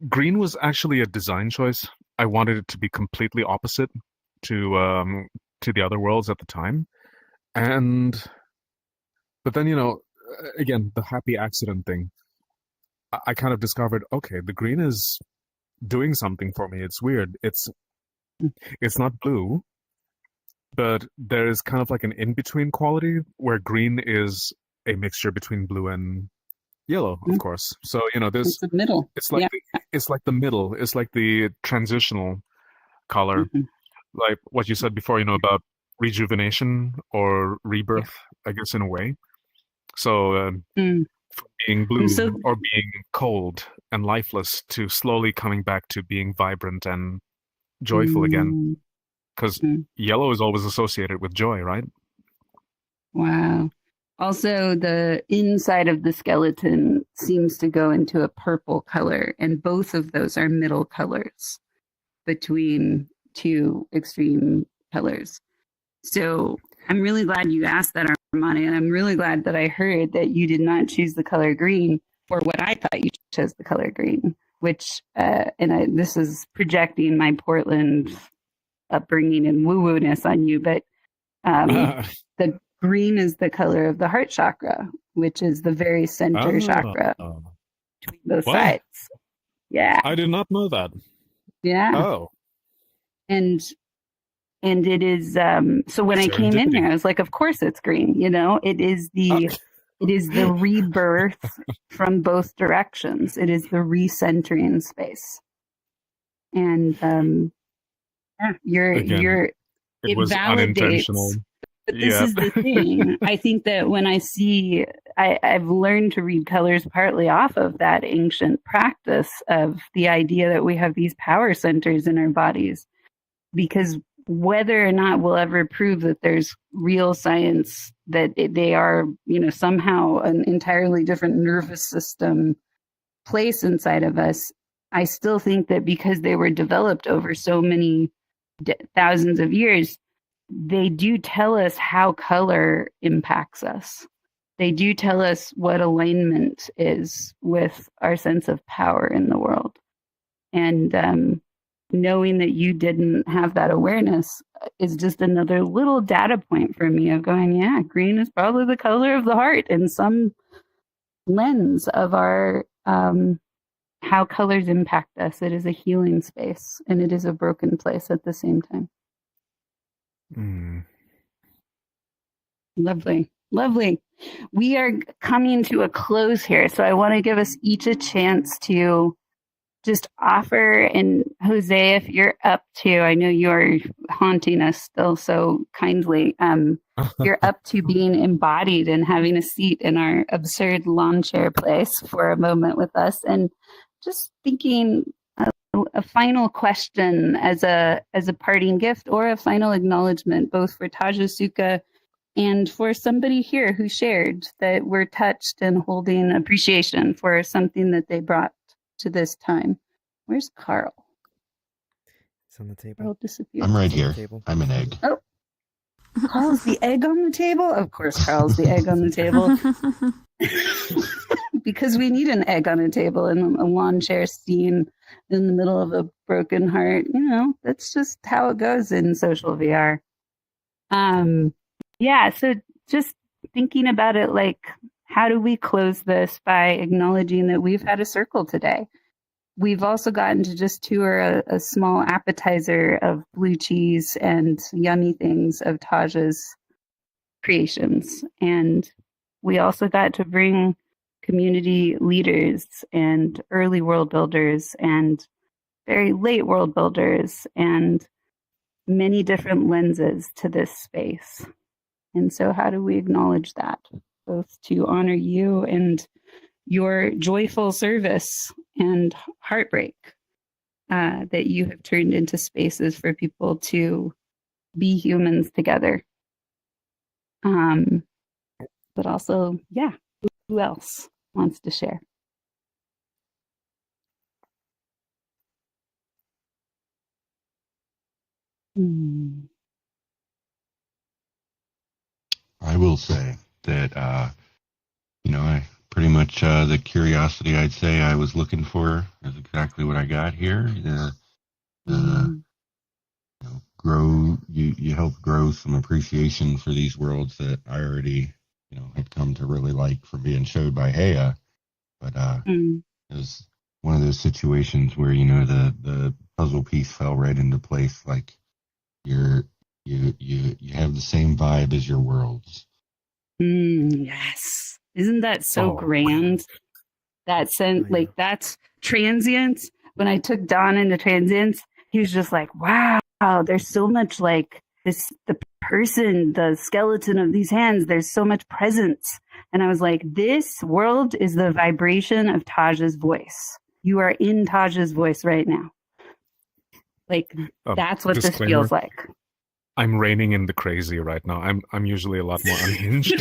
green was actually a design choice. I wanted it to be completely opposite to the other worlds at the time. But then, again, the happy accident thing, I kind of discovered, okay, the green is doing something for me. It's weird. It's not blue, but there is kind of like an in-between quality where green is a mixture between blue and yellow, of course. So, there's it's the middle. It's like it's like the middle. It's like the transitional color, like what you said before, about rejuvenation or rebirth, I guess, in a way. So from being blue or being cold and lifeless to slowly coming back to being vibrant and joyful again. Because yellow is always associated with joy, right? Wow. Also, the inside of the skeleton seems to go into a purple color, and both of those are middle colors between two extreme colors. So I'm really glad you asked that, Armani, and I'm really glad that I heard that you did not choose the color green for what I thought you chose the color green, which, this is projecting my Portland upbringing and woo-woo-ness on you, but the green is the color of the heart chakra, which is the very center chakra between both sides. Yeah. I did not know that. Yeah. Oh. And it is so when I came in here, I was like, of course it's green, it is the rebirth from both directions. It is the recentering space. And it was validates unintentional. But this is the thing. I think that when I've learned to read colors partly off of that ancient practice of the idea that we have these power centers in our bodies, because whether or not we'll ever prove that there's real science that they are, somehow an entirely different nervous system place inside of us, I still think that because they were developed over so many thousands of years, they do tell us how color impacts us. They do tell us what alignment is with our sense of power in the world. And knowing that you didn't have that awareness is just another little data point for me of going, yeah, green is probably the color of the heart in some lens of our how colors impact us. It is a healing space, and it is a broken place at the same time. Lovely. We are coming to a close here, so I want to give us each a chance to just offer. And Jose, if you're up to, I know you're haunting us still so kindly, you're up to being embodied and having a seat in our absurd lawn chair place for a moment with us, and just thinking a final question as a parting gift, or a final acknowledgement, both for Taja Suka and for somebody here who shared that we're touched and holding appreciation for something that they brought to this time. Where's Carl? It's on the table. Carl disappeared. I'm right here. I'm an egg. Oh, Carl's the egg on the table? Of course, Carl's the egg on the table. Because we need an egg on a table and a lawn chair scene in the middle of a broken heart. That's just how it goes in social VR. So just thinking about it, like, how do we close this by acknowledging that we've had a circle today? We've also gotten to just tour a small appetizer of blue cheese and yummy things of Taja's creations. And we also got to bring community leaders and early world builders and very late world builders and many different lenses to this space. And so how do we acknowledge that, both to honor you and your joyful service and heartbreak that you have turned into spaces for people to be humans together. But also, who else wants to share? I will say that, I pretty much the curiosity I'd say I was looking for is exactly what I got here. You help grow some appreciation for these worlds that I already, had come to really like from being showed by Hea. But it was one of those situations where, the puzzle piece fell right into place. Like you have the same vibe as your worlds. Yes. Isn't that so grand? That sense, like, that's transience. When I took Don into transience, he was just like, wow, there's so much like this, the person, the skeleton of these hands, there's so much presence. And I was like, this world is the vibration of Taja's voice. You are in Taja's voice right now. Like, that's what this feels like. I'm reining in the crazy right now. I'm usually a lot more unhinged.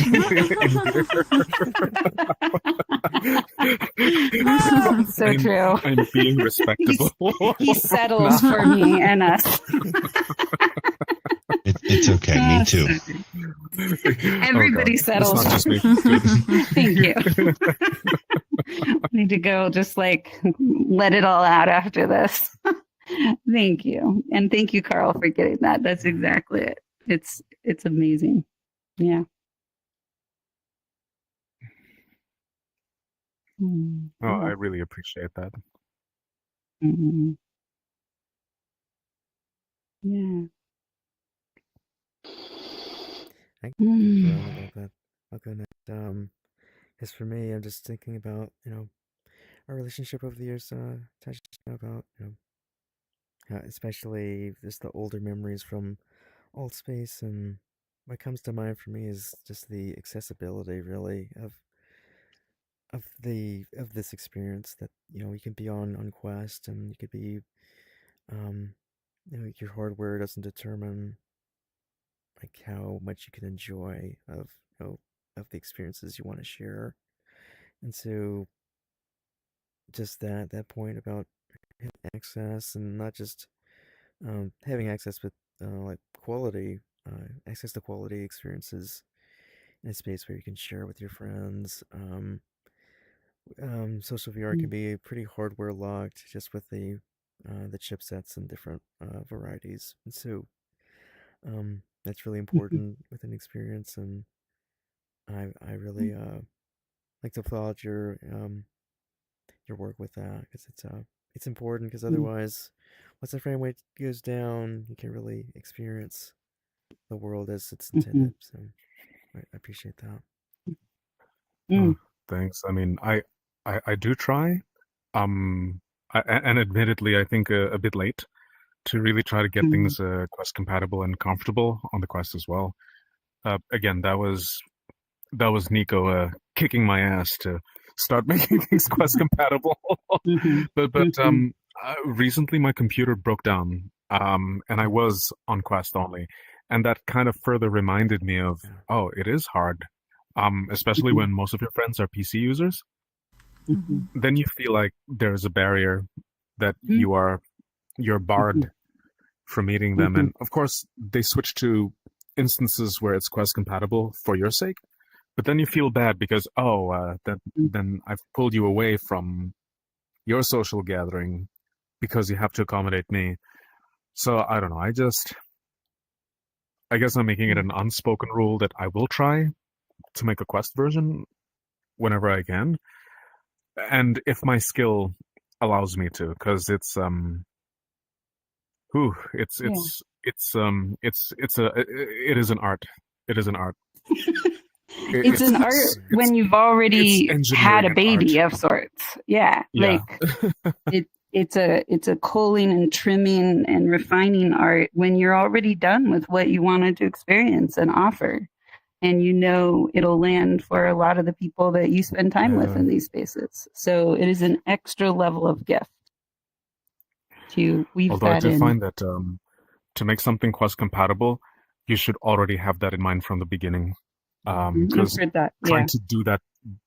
So true. I'm being respectable. He settles for me and us. It's okay. Me too. Everybody settles. It's not just me. Thank you. Need to go just like let it all out after this. Thank you. And thank you, Carl, for getting that. That's exactly it. It's amazing. Yeah. Oh, I really appreciate that. Mm-hmm. Yeah. I can go on a little bit. I'll go next. As for me, I'm just thinking about, our relationship over the years, Taja, about, especially just the older memories from alt space, and what comes to mind for me is just the accessibility, really, of this experience, that you can be on Quest, and you could be, your hardware doesn't determine like how much you can enjoy of the experiences you want to share. And so just that point about access, and not just having access, but like quality, access to quality experiences in a space where you can share with your friends. Social VR can be pretty hardware locked, just with the chipsets and different varieties, and so that's really important with an experience. And I really like to applaud your work with that, because it's important, because otherwise, once the frame rate goes down, you can really experience the world as it's intended. So I appreciate that. Oh, thanks. I mean, I do try, and admittedly, I think a bit late to really try to get things Quest compatible and comfortable on the Quest as well. Again, that was Nico kicking my ass to start making things Quest compatible. But recently my computer broke down, and I was on Quest only, and that kind of further reminded me of, oh, it is hard, especially when most of your friends are PC users. Then you feel like there's a barrier that you're barred from meeting them, and of course they switch to instances where it's Quest compatible for your sake. But then you feel bad because, then I've pulled you away from your social gathering because you have to accommodate me. So I don't know. I guess I'm making it an unspoken rule that I will try to make a Quest version whenever I can, and if my skill allows me to, because it is an art. It is an art. It's an art when you've already had a baby of sorts. Yeah. Like it's a culling and trimming and refining art when you're already done with what you wanted to experience and offer. And it'll land for a lot of the people that you spend time with in these spaces. So it is an extra level of gift to weave Although that in. I do find that to make something Quest compatible, you should already have that in mind from the beginning. Because trying to do that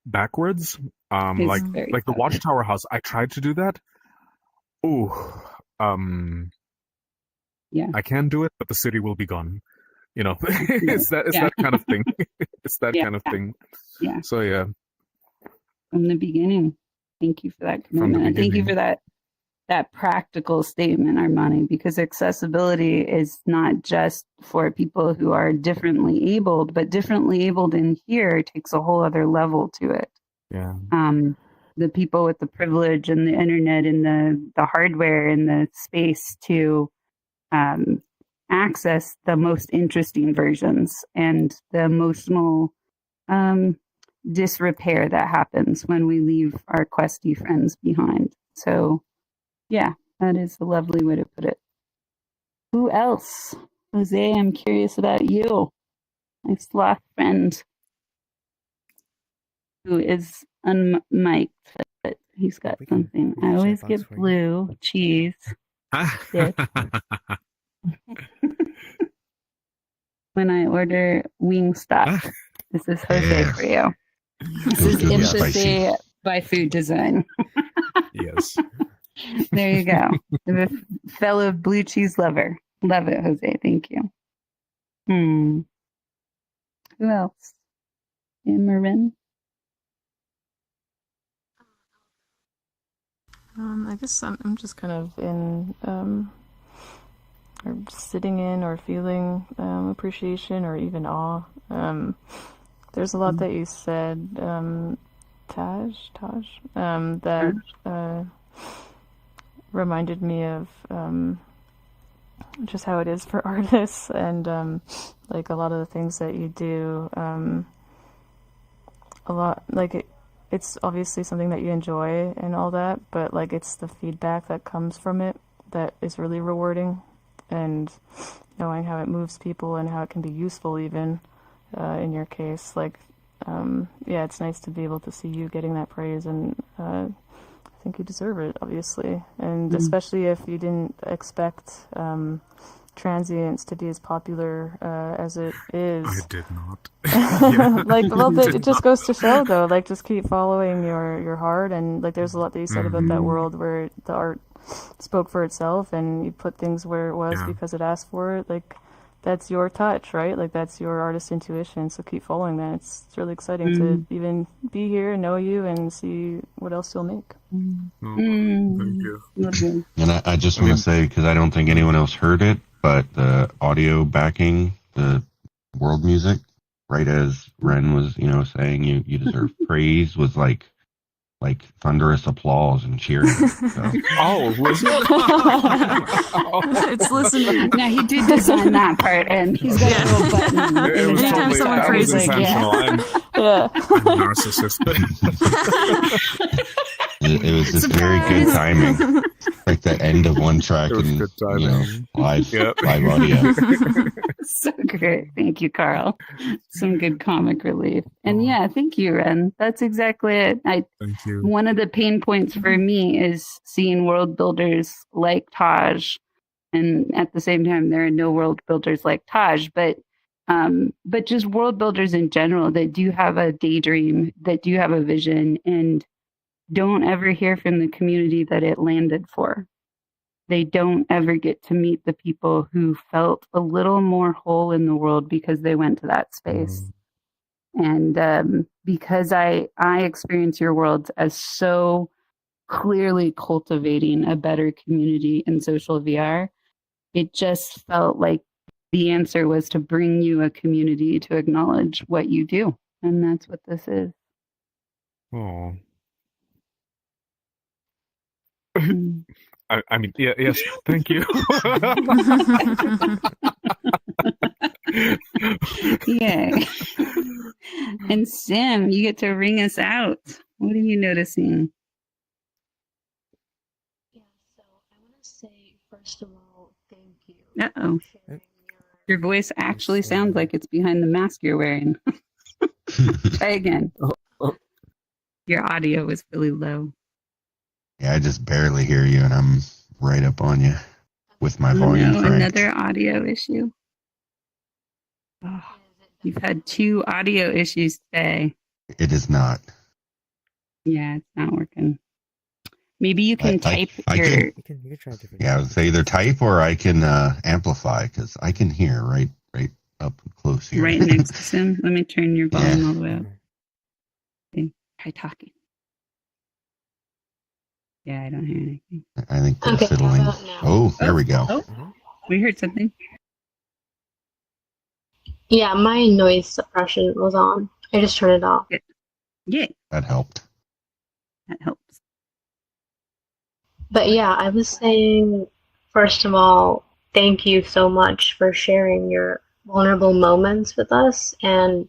backwards, like the Watchtower house, I tried to do that. I can do it, but the city will be gone. It's that kind of thing. It's that kind of thing. Yeah. So yeah. From the beginning, thank you for that commitment, and thank you for that practical statement, Armani, because accessibility is not just for people who are differently abled, but differently abled in here takes a whole other level to it. Yeah. The people with the privilege and the internet and the hardware and the space to access the most interesting versions, and the emotional disrepair that happens when we leave our questy friends behind. So yeah, that is a lovely way to put it. Who else? Jose, I'm curious about you. My sloth friend who is unmiked, but he's got something. I always get blue cheese. when I order Wingstop. This is Jose for you. This is empathy by food design. Yes. There you go. I'm a fellow blue cheese lover. Love it, Jose. Thank you. Who else? Marin? I guess I'm just kind of in, or sitting in or feeling appreciation or even awe. There's a lot that you said, Taj, that reminded me of just how it is for artists and like a lot of the things that you do. A lot like it's obviously something that you enjoy and all that, but like it's the feedback that comes from it that is really rewarding, and knowing how it moves people and how it can be useful even in your case. Like yeah, it's nice to be able to see you getting that praise, and I think you deserve it, obviously, and especially if you didn't expect Transients to be as popular as it is. I did not. Like, well, it just goes to show, though. Like, just keep following your heart, and like, there's a lot that you said about that world where the art spoke for itself, and you put things where it was because it asked for it. Like, that's your touch, right? Like, that's your artist intuition. So keep following that. It's really exciting to even be here, know you, and see what else you'll make. Thank you. And I just want to say, because I don't think anyone else heard it, but the audio backing the world music, right as Ren was, saying you deserve praise, was like thunderous applause and cheering. So. Oh, was it? It's listening. Now he did design that part, and he's got a little button. It was Anytime totally, someone that was praises, intentional. I'm Yeah. a narcissist. It was just very good timing, like the end of one track It was and good timing. live Yep. audio. So great. Thank you, Carl. Some good comic relief. And yeah, thank you, Ren. That's exactly it. Thank you. One of the pain points for me is seeing world builders like Taj, and at the same time, there are no world builders like Taj, but just world builders in general that do have a daydream, that do have a vision, and don't ever hear from the community that it landed for. They don't ever get to meet the people who felt a little more whole in the world because they went to that space. And because I experience your worlds as so clearly cultivating a better community in social VR, it just felt like the answer was to bring you a community to acknowledge what you do. And that's what this is. Oh. I mean, yes, thank you. Yay. And Sim, you get to ring us out. What are you noticing? Yeah, so I want to say, first of all, thank you. Uh-oh. for sharing Your voice actually sounds like it's behind the mask you're wearing. Try again. Your audio was really low. Yeah, I just barely hear you, and I'm right up on you with my volume cranked. Another audio issue. Oh, you've had 2 audio issues today. It is not. Yeah, it's not working. Maybe you can type I your... can, You can try different. yeah, it's either type or I can amplify, because I can hear right up close here. Right next to Sim. Let me turn your volume all the way up. Okay. Try talking. Yeah, I don't hear anything. I think they're Okay, fiddling. how about now? Oh, there we go. Oh, we heard something. Yeah, my noise suppression was on. I just turned it off. Yeah, That helped. that helps. But yeah, I was saying, first of all, thank you so much for sharing your vulnerable moments with us and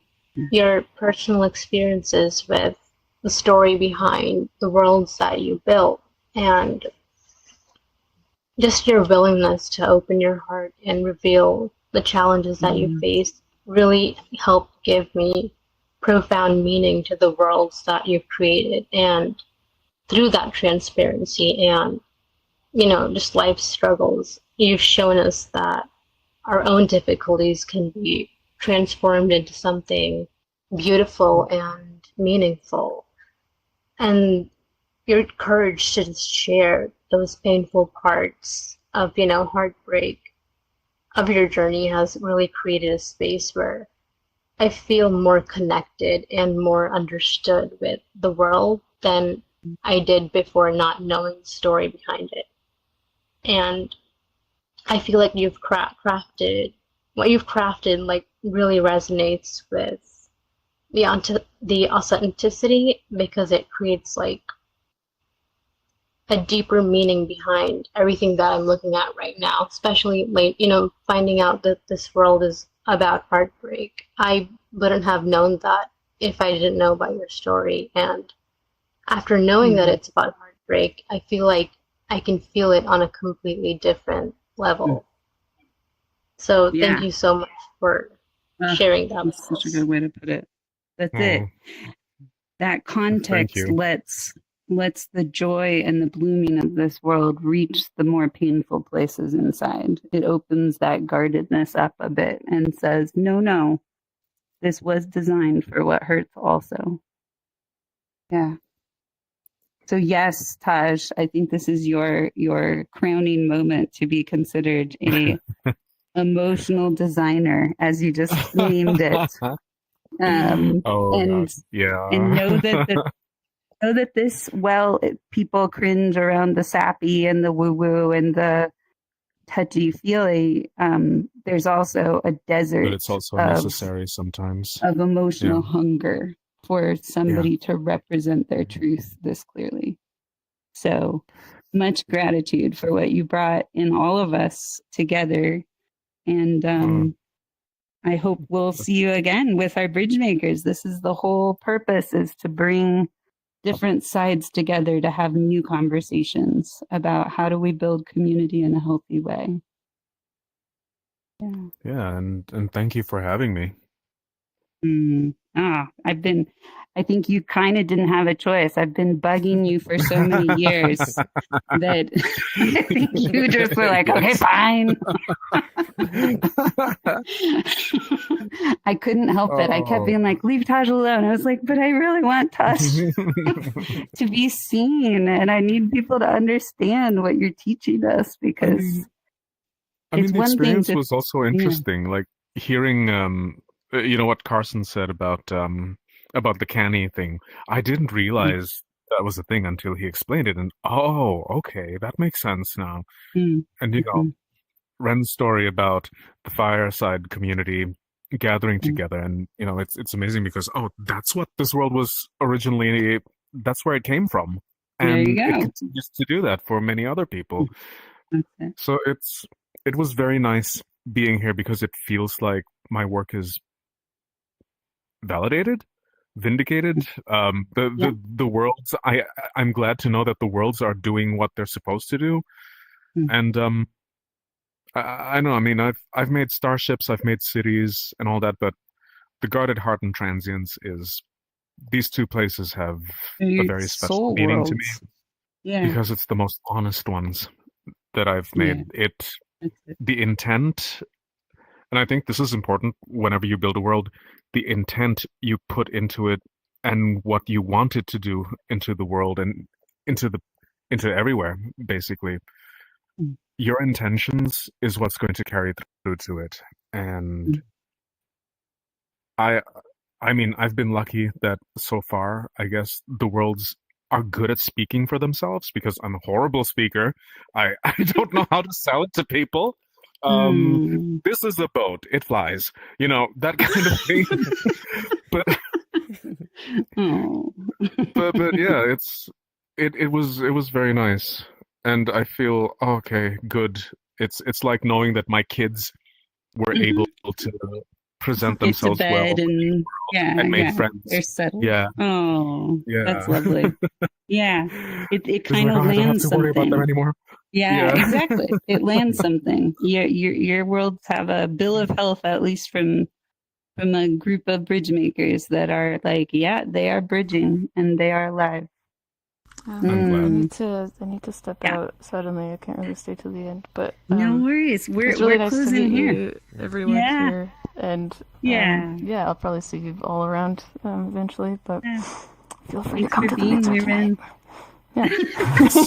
your personal experiences with the story behind the worlds that you built, and just your willingness to open your heart and reveal the challenges that you faced really helped give me profound meaning to the worlds that you've created. And through that transparency and, just life struggles, you've shown us that our own difficulties can be transformed into something beautiful and meaningful. And your courage to share those painful parts of, heartbreak of your journey has really created a space where I feel more connected and more understood with the world than I did before, not knowing the story behind it. And I feel like what you've crafted like really resonates with the authenticity, because it creates like a deeper meaning behind everything that I'm looking at right now, especially like, finding out that this world is about heartbreak. I wouldn't have known that if I didn't know about your story. And after knowing that it's about heartbreak, I feel like I can feel it on a completely different level. So thank you so much for sharing that. That's such a good way to put it. That's it. That context lets the joy and the blooming of this world reach the more painful places inside. It opens that guardedness up a bit and says, no, this was designed for what hurts also. Yeah. So yes, Taj, I think this is your crowning moment to be considered a emotional designer, as you just named it. And know that this, people cringe around the sappy and the woo-woo and the touchy-feely. There's also a desert, but it's also necessary sometimes, of emotional hunger for somebody to represent their truth this clearly. So much gratitude for what you brought in all of us together. And I hope we'll see you again with our BridgeMakers. This is the whole purpose, is to bring different sides together to have new conversations about how do we build community in a healthy way. Yeah, and thank you for having me. I think you kind of didn't have a choice. I've been bugging you for so many years that I think you just were like, okay, fine. I couldn't help it. I kept being like, leave Taj alone. I was like, but I really want Taj to be seen, and I need people to understand what you're teaching us, because the experience was also interesting. Like hearing, what Carson said about the canny thing. I didn't realize that was a thing until he explained it, and okay, that makes sense now. And Ren's story about the Fireside community gathering together, and it's amazing because that's what this world was originally. That's where it came from, and it continues to do that for many other people. So it was very nice being here, because it feels like my work is validated, vindicated. The worlds, I'm glad to know that the worlds are doing what they're supposed to do. And I know, I've made starships, I've made cities and all that, but the Guarded Heart and Transience these two places have a very special meaning to me, because it's the most honest ones that I've made. The intent, and I think this is important whenever you build a world, the intent you put into it and what you want it to do into the world and into everywhere, basically. Your intentions is what's going to carry through to it. And I've been lucky that so far, I guess, the worlds are good at speaking for themselves, because I'm a horrible speaker. I don't know how to sell it to people. This is a boat, it flies, that kind of thing. but yeah, it was very nice, and I feel okay, good. It's like knowing that my kids were able to present themselves well and made friends. They're settled. That's lovely. It kind of lands something. I don't have to worry about them anymore. Exactly. It lands something. Your worlds have a bill of health, at least from a group of BridgeMakers that are like, they are bridging and they are alive. I'm glad. I need to step out suddenly. I can't really stay till the end, but no worries. We're really nice closing to meet here. You, everyone here. And yeah, I'll probably see you all around eventually. But feel free to Thanks come for to the being mixer here, tonight. Ren. Yeah.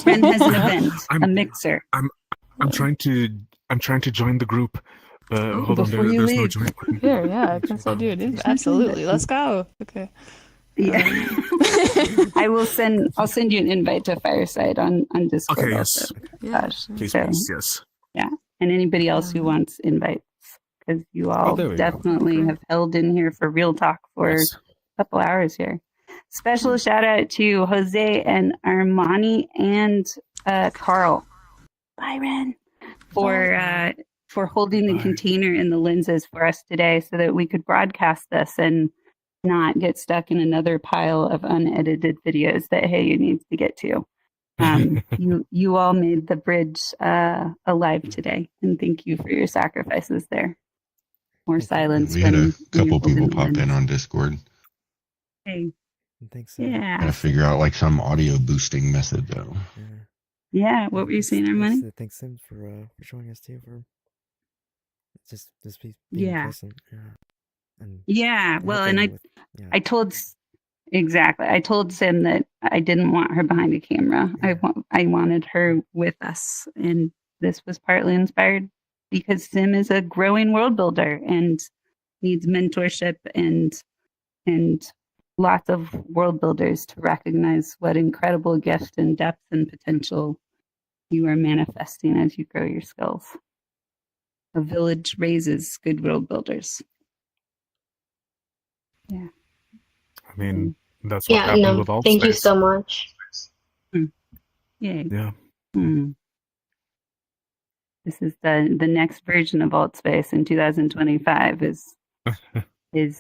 Ren has an event, a mixer. I'm trying to join the group. Hold on, before you there's no leave. join button. Here, yeah, I can send you an invite. Absolutely, let's go. Okay. Yeah. I'll send you an invite to Fireside on Discord. Okay, also. yes. Yeah. Please, yes. Yeah, and anybody else who wants invites, because you all there we definitely have held in here for real talk for a couple hours here. Special shout out to Jose and Armani and Carl, Byron, for holding the container and the lenses for us today, so that we could broadcast this and not get stuck in another pile of unedited videos that Hey needs to get to. You all made the bridge alive today, and thank you for your sacrifices there. More silence. We had a couple people pop in on Discord. Hey. Thanks. Yeah. Gotta figure out like some audio boosting method though. Yeah. What were you saying, Armani? Thanks, Sim, for showing us too, for just being present. Well, and I told Sim that I didn't want her behind a camera. I wanted her with us, and this was partly inspired because Sim is a growing world builder and needs mentorship and lots of world builders to recognize what incredible gift and depth and potential you are manifesting as you grow your skills. A village raises good world builders. Yeah. I mean, that's what happened with all thank you so much. Yay. Yeah. This is the next version of Alt Space in 2025 is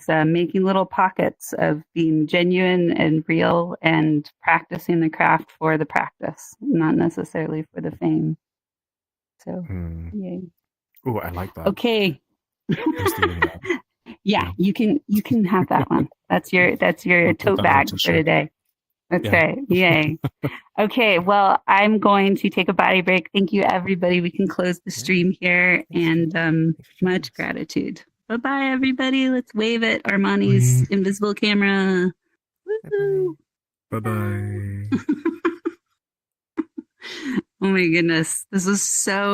making little pockets of being genuine and real and practicing the craft for the practice, not necessarily for the fame. So, yay. Oh, I like that. Okay. Yeah, you can have that one. That's your tote bag for today. That's right. Yay. Okay, well, I'm going to take a body break. Thank you, everybody. We can close the stream here, and much gratitude. Bye-bye, everybody. Let's wave at Armani's invisible camera. Woo-hoo. Bye-bye. Oh, my goodness. This was so